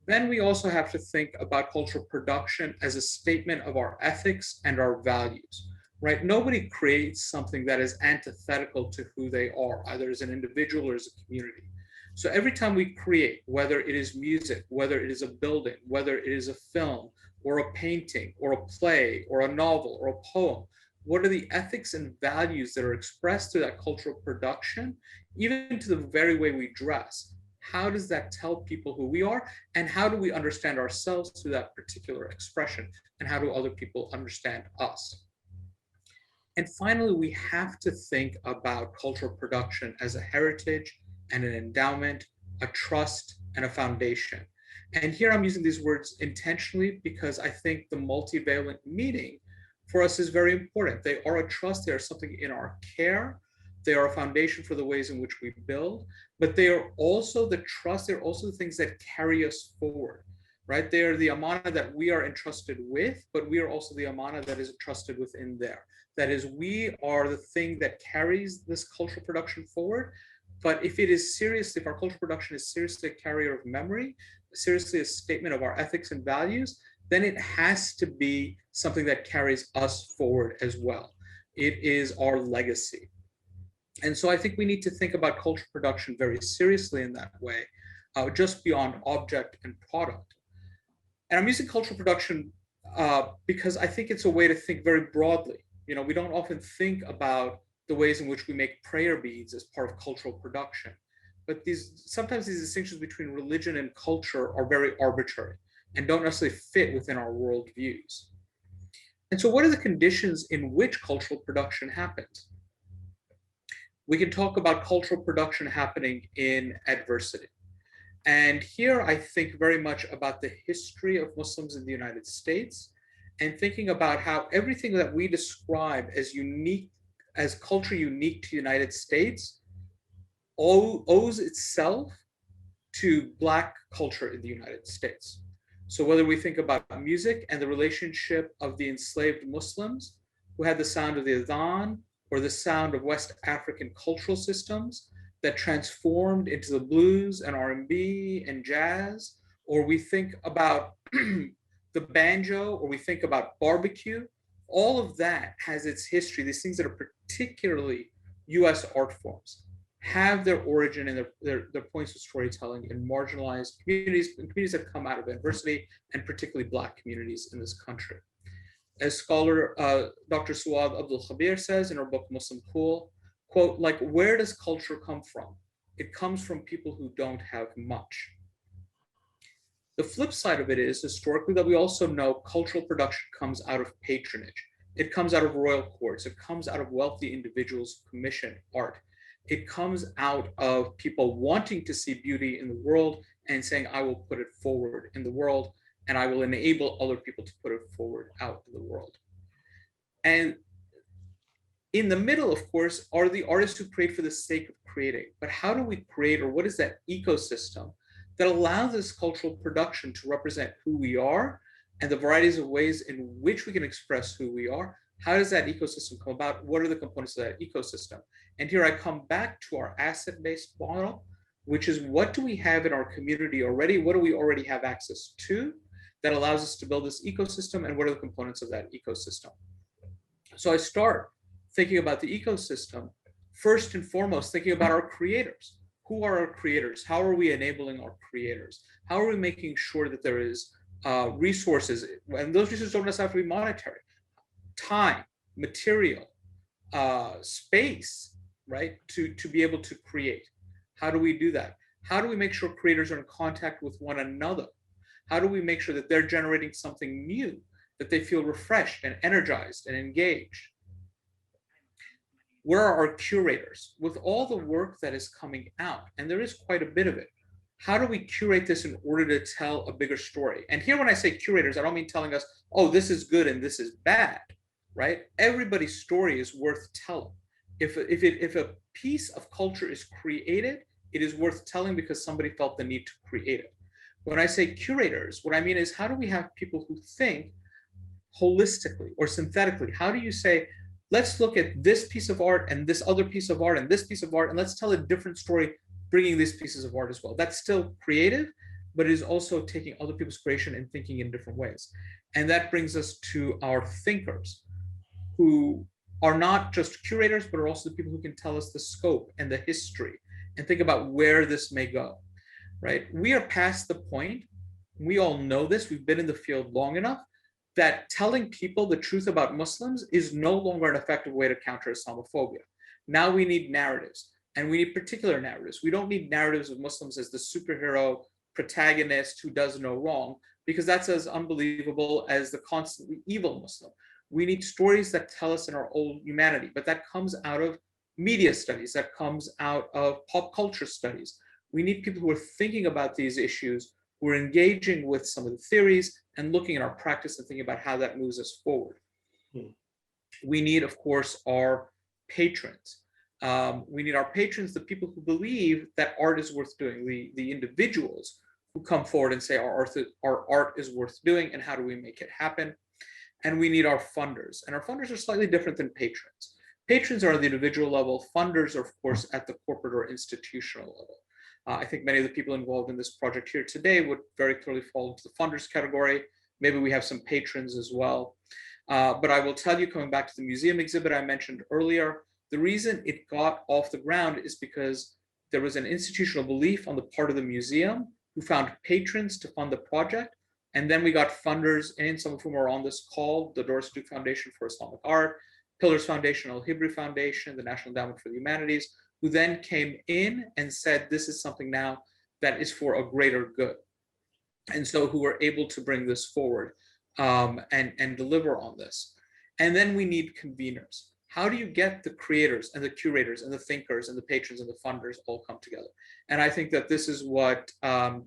Speaker 21: Then we also have to think about cultural production as a statement of our ethics and our values, right? Nobody creates something that is antithetical to who they are, either as an individual or as a community. So every time we create, whether it is music, whether it is a building, whether it is a film or a painting or a play or a novel or a poem, what are the ethics and values that are expressed through that cultural production, even to the very way we dress? How does that tell people who we are? And how do we understand ourselves through that particular expression? And how do other people understand us? And finally, we have to think about cultural production as a heritage and an endowment, a trust, and a foundation. And here I'm using these words intentionally because I think the multivalent meaning for us is very important. They are a trust, they are something in our care, they are a foundation for the ways in which we build, but they are also the trust, they're also the things that carry us forward, right? They are the amana that we are entrusted with, but we are also the amana that is entrusted within there. That is, we are the thing that carries this cultural production forward. But if it is serious, if our cultural production is seriously a carrier of memory, seriously a statement of our ethics and values, then it has to be something that carries us forward as well. It is our legacy. And so I think we need to think about cultural production very seriously in that way, just beyond object and product. And I'm using cultural production because I think it's a way to think very broadly. You know, we don't often think about the ways in which we make prayer beads as part of cultural production. But sometimes these distinctions between religion and culture are very arbitrary and don't necessarily fit within our worldviews. And so what are the conditions in which cultural production happens? We can talk about cultural production happening in adversity. And here I think very much about the history of Muslims in the United States and thinking about how everything that we describe as unique, as culture unique to the United States, owes itself to Black culture in the United States. So whether we think about music and the relationship of the enslaved Muslims who had the sound of the adhan, or the sound of West African cultural systems that transformed into the blues and R&B and jazz, or we think about the banjo, or we think about barbecue, all of that has its history. These things that are particularly US art forms have their origin and their points of storytelling in marginalized communities, and communities that come out of adversity, and particularly Black communities in this country. As scholar Dr. Suad Abdul Khabir says in her book Muslim Cool, quote, like, where does culture come from? It comes from people who don't have much. The flip side of it is, historically, that we also know cultural production comes out of patronage. It comes out of royal courts. It comes out of wealthy individuals who commission art. It comes out of people wanting to see beauty in the world and saying, I will put it forward in the world, and I will enable other people to put it forward out in the world. And in the middle, of course, are the artists who create for the sake of creating. But how do we create, or what is that ecosystem that allows this cultural production to represent who we are and the varieties of ways in which we can express who we are? How does that ecosystem come about? What are the components of that ecosystem? And here I come back to our asset-based model, which is, what do we have in our community already? What do we already have access to that allows us to build this ecosystem, and what are the components of that ecosystem? So I start thinking about the ecosystem, first and foremost, thinking about our creators. Who are our creators? How are we enabling our creators? How are we making sure that there is resources, and those resources don't necessarily have to be monetary, time, material, space, right, to be able to create. How do we do that? How do we make sure creators are in contact with one another? How do we make sure that they're generating something new, that they feel refreshed and energized and engaged? Where are our curators? With all the work that is coming out, and there is quite a bit of it, how do we curate this in order to tell a bigger story? And here, when I say curators, I don't mean telling us, oh, this is good and this is bad, right? Everybody's story is worth telling. If a piece of culture is created, it is worth telling because somebody felt the need to create it. When I say curators, what I mean is, how do we have people who think holistically or synthetically? How do you say, let's look at this piece of art and this other piece of art and this piece of art, and let's tell a different story bringing these pieces of art as well? That's still creative, but it is also taking other people's creation and thinking in different ways. And that brings us to our thinkers, who are not just curators, but are also the people who can tell us the scope and the history and think about where this may go, right? We are past the point, we all know this, we've been in the field long enough, that telling people the truth about Muslims is no longer an effective way to counter Islamophobia. Now we need narratives. And we need particular narratives. We don't need narratives of Muslims as the superhero protagonist who does no wrong, because that's as unbelievable as the constantly evil Muslim. We need stories that tell us in our old humanity, but that comes out of media studies, that comes out of pop culture studies. We need people who are thinking about these issues, who are engaging with some of the theories and looking at our practice and thinking about how that moves us forward. We need, of course, our patrons. We need our patrons, the people who believe that art is worth doing, the individuals who come forward and say our art is worth doing, and how do we make it happen? And we need our funders. And our funders are slightly different than patrons. Patrons are at the individual level. Funders are, of course, at the corporate or institutional level. I think many of the people involved in this project here today would very clearly fall into the funders category. Maybe we have some patrons as well. But I will tell you, coming back to the museum exhibit I mentioned earlier, the reason it got off the ground is because there was an institutional belief on the part of the museum who found patrons to fund the project. And then we got funders, and some of whom are on this call, the Doris Duke Foundation for Islamic Art, Pillars Foundation, Al-Hibri Foundation, the National Endowment for the Humanities, who then came in and said, this is something now that is for a greater good. And so who were able to bring this forward and deliver on this. And then we need conveners. How do you get the creators and the curators and the thinkers and the patrons and the funders all come together? And I think that this is what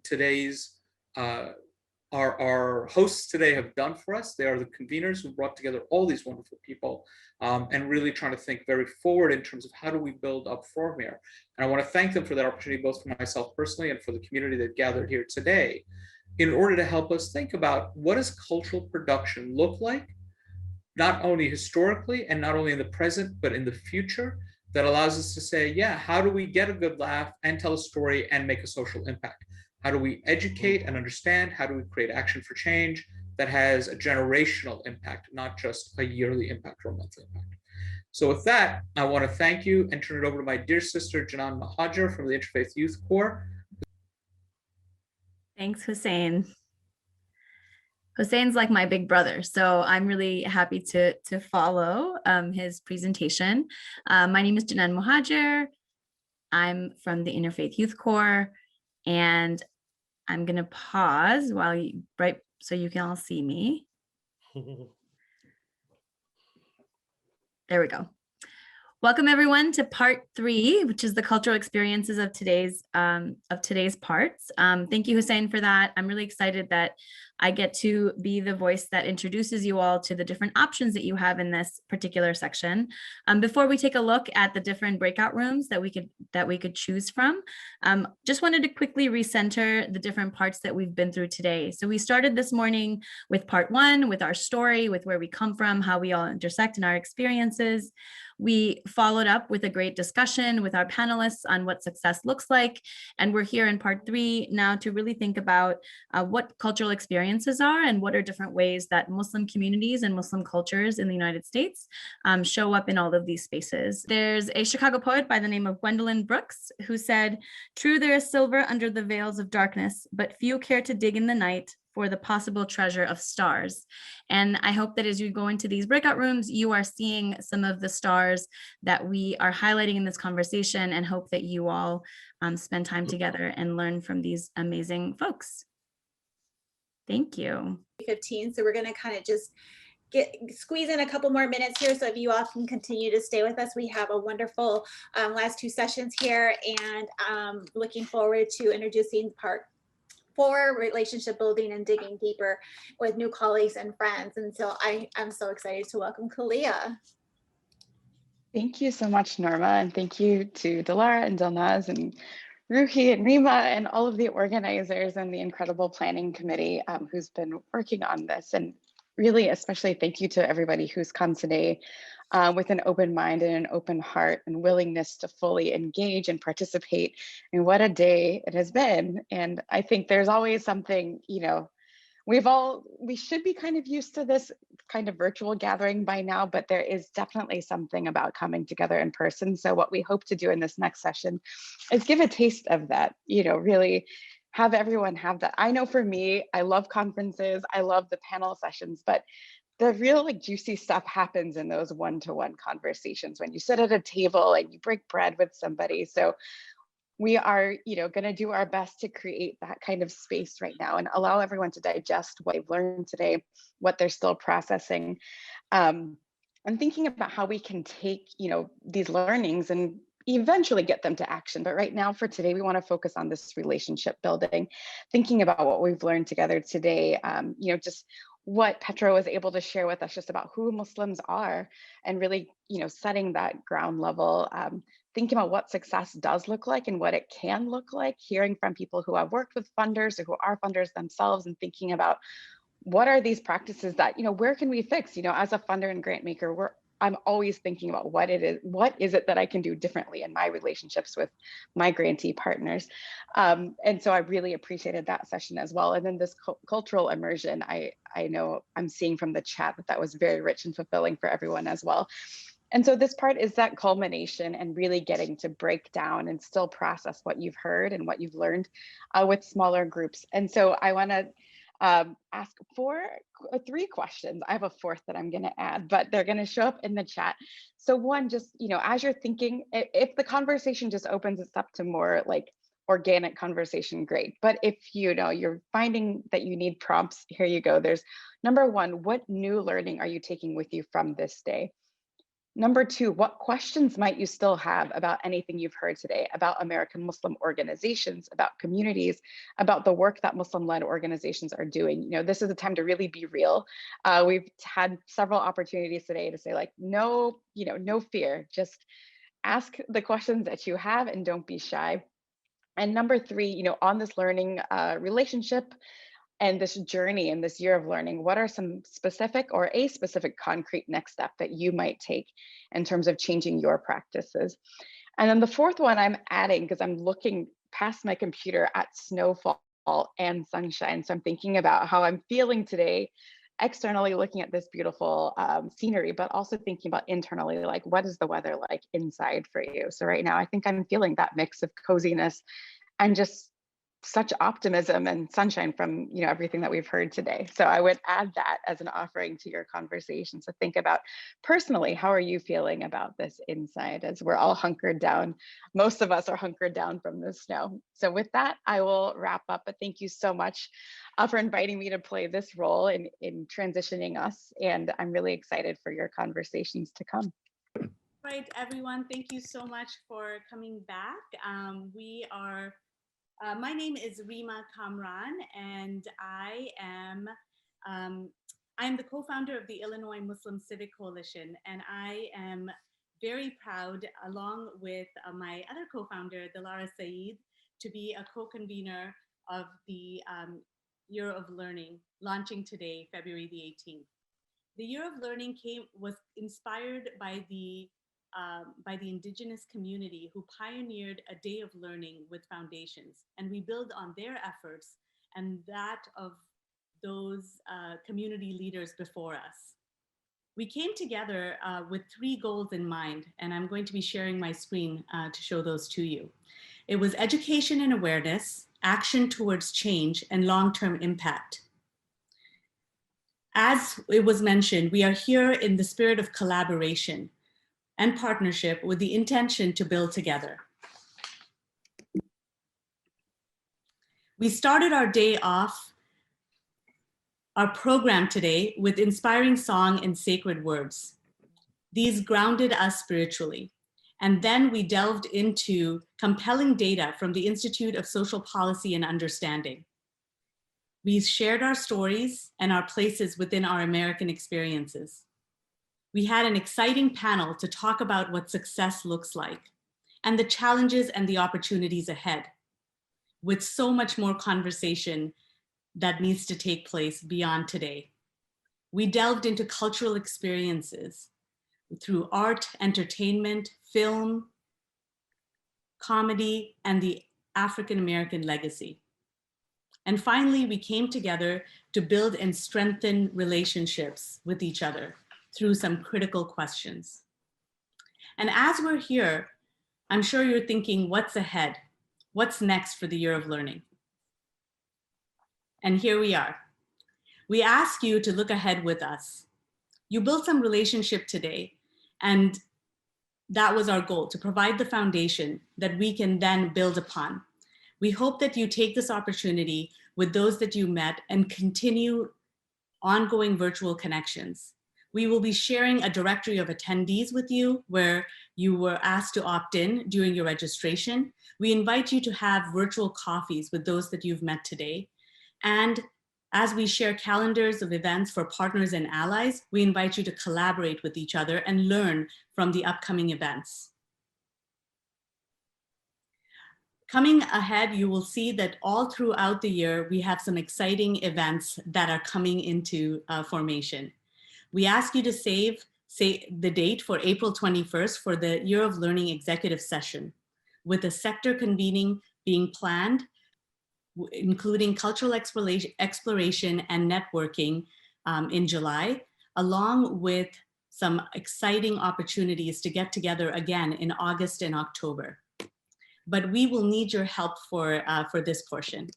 Speaker 21: today's our hosts today have done for us. They are the conveners who brought together all these wonderful people and really trying to think very forward in terms of how do we build up from here. And I want to thank them for that opportunity, both for myself personally and for the community that gathered here today, in order to help us think about what does cultural production look like, not only historically and not only in the present, but in the future, that allows us to say, yeah, how do we get a good laugh and tell a story and make a social impact? How do we educate and understand? How do we create action for change that has a generational impact, not just a yearly impact or a monthly impact? So with that, I want to thank you and turn it over to my dear sister, Janan Mahajer from the Interfaith Youth Corps.
Speaker 3: Thanks, Hussein. Hussein's like my big brother, so I'm really happy to follow his presentation. My name is Janan Mahajer. I'm from the Interfaith Youth Corps, and I'm gonna pause while right so you can all see me. There we go. Welcome everyone to part 3, which is the cultural experiences of today's parts. Thank you, Hussein, for that. I'm really excited that I get to be the voice that introduces you all to the different options that you have in this particular section. Before we take a look at the different breakout rooms that we could choose from, just wanted to quickly recenter the different parts that we've been through today. So we started this morning with part 1, with our story, with where we come from, how we all intersect in our experiences. We followed up with a great discussion with our panelists on what success looks like. And we're here in part 3 now to really think about what cultural experiences are and what are different ways that Muslim communities and Muslim cultures in the United States show up in all of these spaces. There's a Chicago poet by the name of Gwendolyn Brooks who said, "True, there is silver under the veils of darkness, but few care to dig in the night for the possible treasure of stars." And I hope that as you go into these breakout rooms, you are seeing some of the stars that we are highlighting in this conversation, and hope that you all spend time together and learn from these amazing folks. Thank you.
Speaker 1: 15, so we're gonna kind of just squeeze in a couple more minutes here. So if you all can continue to stay with us, we have a wonderful last 2 sessions here, and looking forward to introducing part 4, relationship building and digging deeper with new colleagues and friends. And so I'm so excited to welcome Kalia.
Speaker 22: Thank you so much, Norma, and thank you to Dilara and Dilnaz and Ruhi and Rima and all of the organizers and the incredible planning committee who's been working on this. And really, especially thank you to everybody who's come today with an open mind and an open heart and willingness to fully engage and participate. And what a day it has been. And I think there's always something, you know, we should be kind of used to this kind of virtual gathering by now, but there is definitely something about coming together in person. So what we hope to do in this next session is give a taste of that, you know, really have everyone have that. I know for me, I love conferences, I love the panel sessions, but the real like juicy stuff happens in those one-to-one conversations when you sit at a table and you break bread with somebody. So we are, going to do our best to create that kind of space right now and allow everyone to digest what they've learned today, what they're still processing, and thinking about how we can take, these learnings and eventually get them to action. But right now for today, we want to focus on this relationship building, thinking about what we've learned together today, just what Petra was able to share with us just about who Muslims are and really, setting that ground level, thinking about what success does look like and what it can look like, hearing from people who have worked with funders or who are funders themselves and thinking about what are these practices that, where can we fix, as a funder and grant maker, I'm always thinking about what is it that I can do differently in my relationships with my grantee partners. And so I really appreciated that session as well. And then this cultural immersion, I know I'm seeing from the chat that was very rich and fulfilling for everyone as well. And so this part is that culmination and really getting to break down and still process what you've heard and what you've learned with smaller groups. And so I want to ask three questions. I have a fourth that I'm going to add, but they're going to show up in the chat. So one, just, as you're thinking, if the conversation just opens us up to more like organic conversation, great. But if you're finding that you need prompts, here you go. There's number one, what new learning are you taking with you from this day? Number two, what questions might you still have about anything you've heard today, about American Muslim organizations, about communities, about the work that Muslim-led organizations are doing? This is a time to really be real. We've had several opportunities today to say like, no, no fear, just ask the questions that you have and don't be shy. And number three, on this learning relationship, and this journey and this year of learning, what are some specific or a specific concrete next step that you might take in terms of changing your practices? And then the fourth one I'm adding, because I'm looking past my computer at snowfall and sunshine. So I'm thinking about how I'm feeling today, externally looking at this beautiful scenery, but also thinking about internally, like what is the weather like inside for you? So right now, I think I'm feeling that mix of coziness and just such optimism and sunshine from everything that we've heard today. So I would add that as an offering to your conversation. So think about personally, how are you feeling about this inside as we're all hunkered down? Most of us are hunkered down from the snow. So with that, I will wrap up. But thank you so much for inviting me to play this role in transitioning us. And I'm really excited for your conversations to come.
Speaker 2: Right, everyone, thank you so much for coming back. My name is Rima Kamran, and I am the co-founder of the Illinois Muslim Civic Coalition, and I am very proud, along with my other co-founder, Dilara Saeed, to be a co-convener of the Year of Learning, launching today, February the 18th. The Year of Learning was inspired by the indigenous community who pioneered a day of learning with foundations, and we build on their efforts and that of those community leaders before us. We came together with three goals in mind, and I'm going to be sharing my screen to show those to you. It was education and awareness, action towards change, and long-term impact. As it was mentioned, we are here in the spirit of collaboration and partnership with the intention to build together. We started our day off, our program today, with inspiring song and sacred words. These grounded us spiritually. And then we delved into compelling data from the Institute of Social Policy and Understanding. We shared our stories and our places within our American experiences. We had an exciting panel to talk about what success looks like and the challenges and the opportunities ahead, with so much more conversation that needs to take place beyond today. We delved into cultural experiences through art, entertainment, film, comedy, and the African-American legacy. And finally, we came together to build and strengthen relationships with each other through some critical questions. And as we're here, I'm sure you're thinking, what's ahead? What's next for the Year of Learning? And here we are. We ask you to look ahead with us You built some relationship today, and that was our goal, to provide the foundation that we can then build upon. We hope that you take this opportunity with those that you met and continue ongoing virtual connections. We will be sharing a directory of attendees with you where you were asked to opt in during your registration. We invite you to have virtual coffees with those that you've met today. And as we share calendars of events for partners and allies, we invite you to collaborate with each other and learn from the upcoming events. Coming ahead, you will see that all throughout the year, we have some exciting events that are coming into formation. We ask you to save the date for April 21st for the Year of Learning Executive Session, with a sector convening being planned, including cultural exploration and networking in July, along with some exciting opportunities to get together again in August and October. But we will need your help for this portion.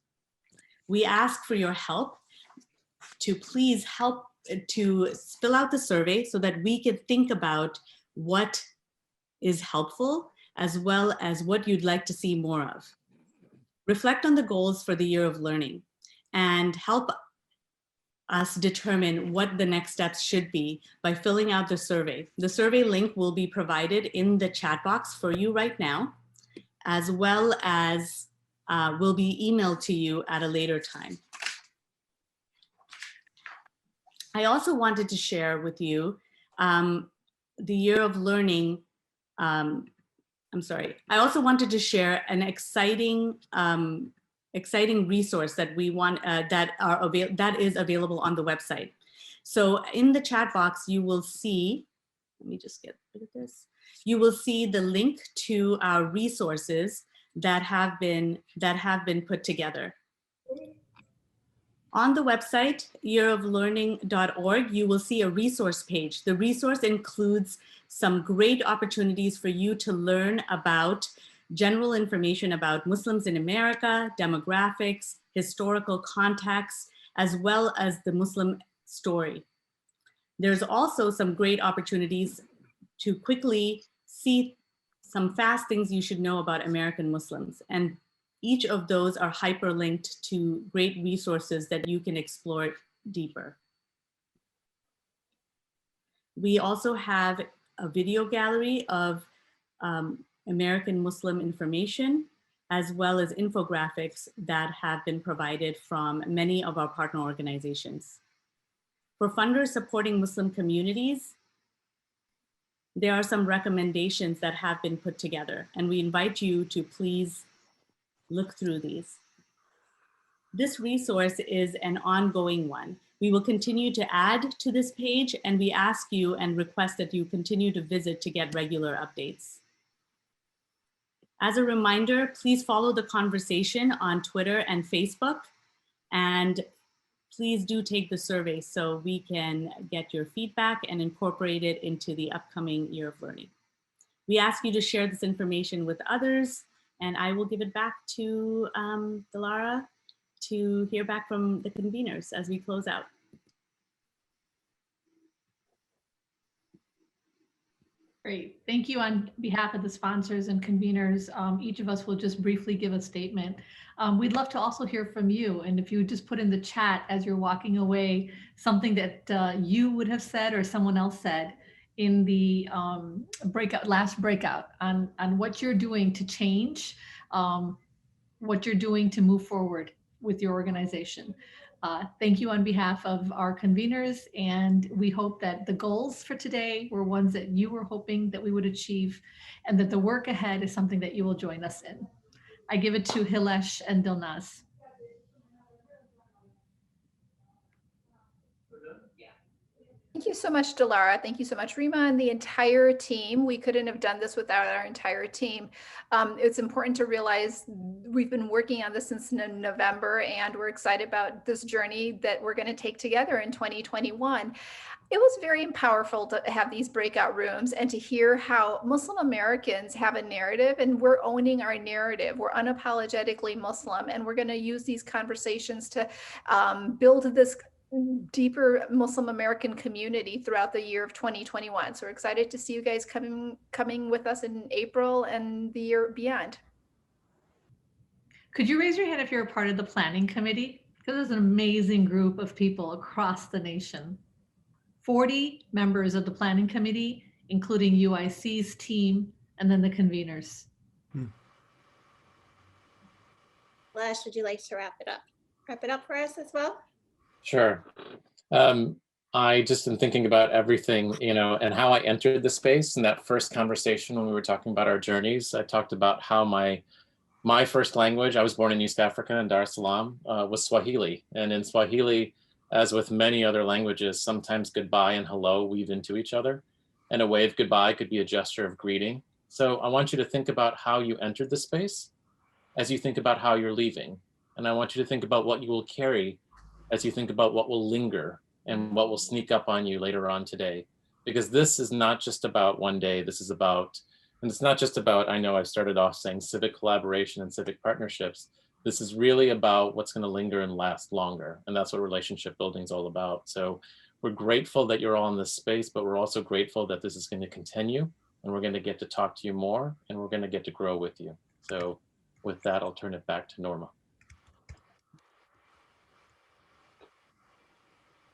Speaker 2: We ask for your help to please help to fill out the survey so that we can think about what is helpful as well as what you'd like to see more of. Reflect on the goals for the Year of Learning and help us determine what the next steps should be by filling out the survey. The survey link will be provided in the chat box for you right now, as well as will be emailed to you at a later time. I also wanted to share with you the Year of Learning. I also wanted to share an exciting resource that we want that is available on the website. So in the chat box, you will see. Let me just get rid of this. You will see the link to our resources that have been put together. On the website, yearoflearning.org, you will see a resource page. The resource includes some great opportunities for you to learn about general information about Muslims in America, demographics, historical context, as well as the Muslim story. There's also some great opportunities to quickly see some fast things you should know about American Muslims. And each of those are hyperlinked to great resources that you can explore deeper. We also have a video gallery of American Muslim information, as well as infographics that have been provided from many of our partner organizations. For funders supporting Muslim communities, there are some recommendations that have been put together, and we invite you to please look through these. This resource is an ongoing one. We will continue to add to this page, and we ask you and request that you continue to visit to get regular updates. As a reminder, please follow the conversation on Twitter and Facebook, and please do take the survey so we can get your feedback and incorporate it into the upcoming Year of Learning. We ask you to share this information with others, and I will give it back to Dilara to hear back from the conveners as we close out.
Speaker 5: Great. Thank you on behalf of the sponsors and conveners. Each of us will just briefly give a statement. We'd love to also hear from you. And if you would just put in the chat as you're walking away, something that you would have said or someone else said in the last breakout on what you're doing to change, what you're doing to move forward with your organization. Thank you on behalf of our conveners, and we hope that the goals for today were ones that you were hoping that we would achieve, and that the work ahead is something that you will join us in. I give it to Hilesh and Dilnaz.
Speaker 4: Thank you so much, Dilara. Thank you so much, Rima, and the entire team. We couldn't have done this without our entire team. It's important to realize we've been working on this since November, and we're excited about this journey that we're going to take together in 2021. It was very powerful to have these breakout rooms and to hear how Muslim Americans have a narrative, and we're owning our narrative. We're unapologetically Muslim, and we're going to use these conversations to build this deeper Muslim American community throughout the year of 2021. So we're excited to see you guys coming with us in April and the year beyond.
Speaker 5: Could you raise your hand if you're a part of the planning committee? Because there's an amazing group of people across the nation. 40 members of the planning committee, including UIC's team, and then the conveners.
Speaker 1: Les, would you like to wrap it up? Wrap it up for us as well?
Speaker 6: Sure. I just am thinking about everything, and how I entered the space. In that first conversation when we were talking about our journeys, I talked about how my first language, I was born in East Africa in Dar es Salaam, was Swahili. And in Swahili, as with many other languages, sometimes goodbye and hello weave into each other. And a wave goodbye could be a gesture of greeting. So I want you to think about how you entered the space as you think about how you're leaving. And I want you to think about what you will carry as you think about what will linger and what will sneak up on you later on today. Because this is not just about one day, this is about, and it's not just about, I know I've started off saying civic collaboration and civic partnerships. This is really about what's going to linger and last longer. And that's what relationship building is all about. So we're grateful that you're all in this space, but we're also grateful that this is going to continue and we're going to get to talk to you more and we're going to get to grow with you. So with that, I'll turn it back to Norma.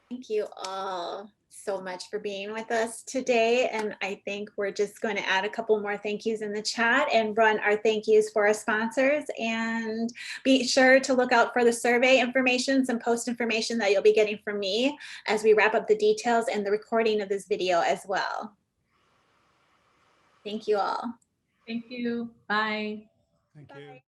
Speaker 1: Thank you all so much for being with us today. And I think we're just going to add a couple more thank yous in the chat and run our thank yous for our sponsors. And be sure to look out for the survey information, some post information that you'll be getting from me as we wrap up the details and the recording of this video as well. Thank you all.
Speaker 5: Thank you. Bye.
Speaker 12: Thank you.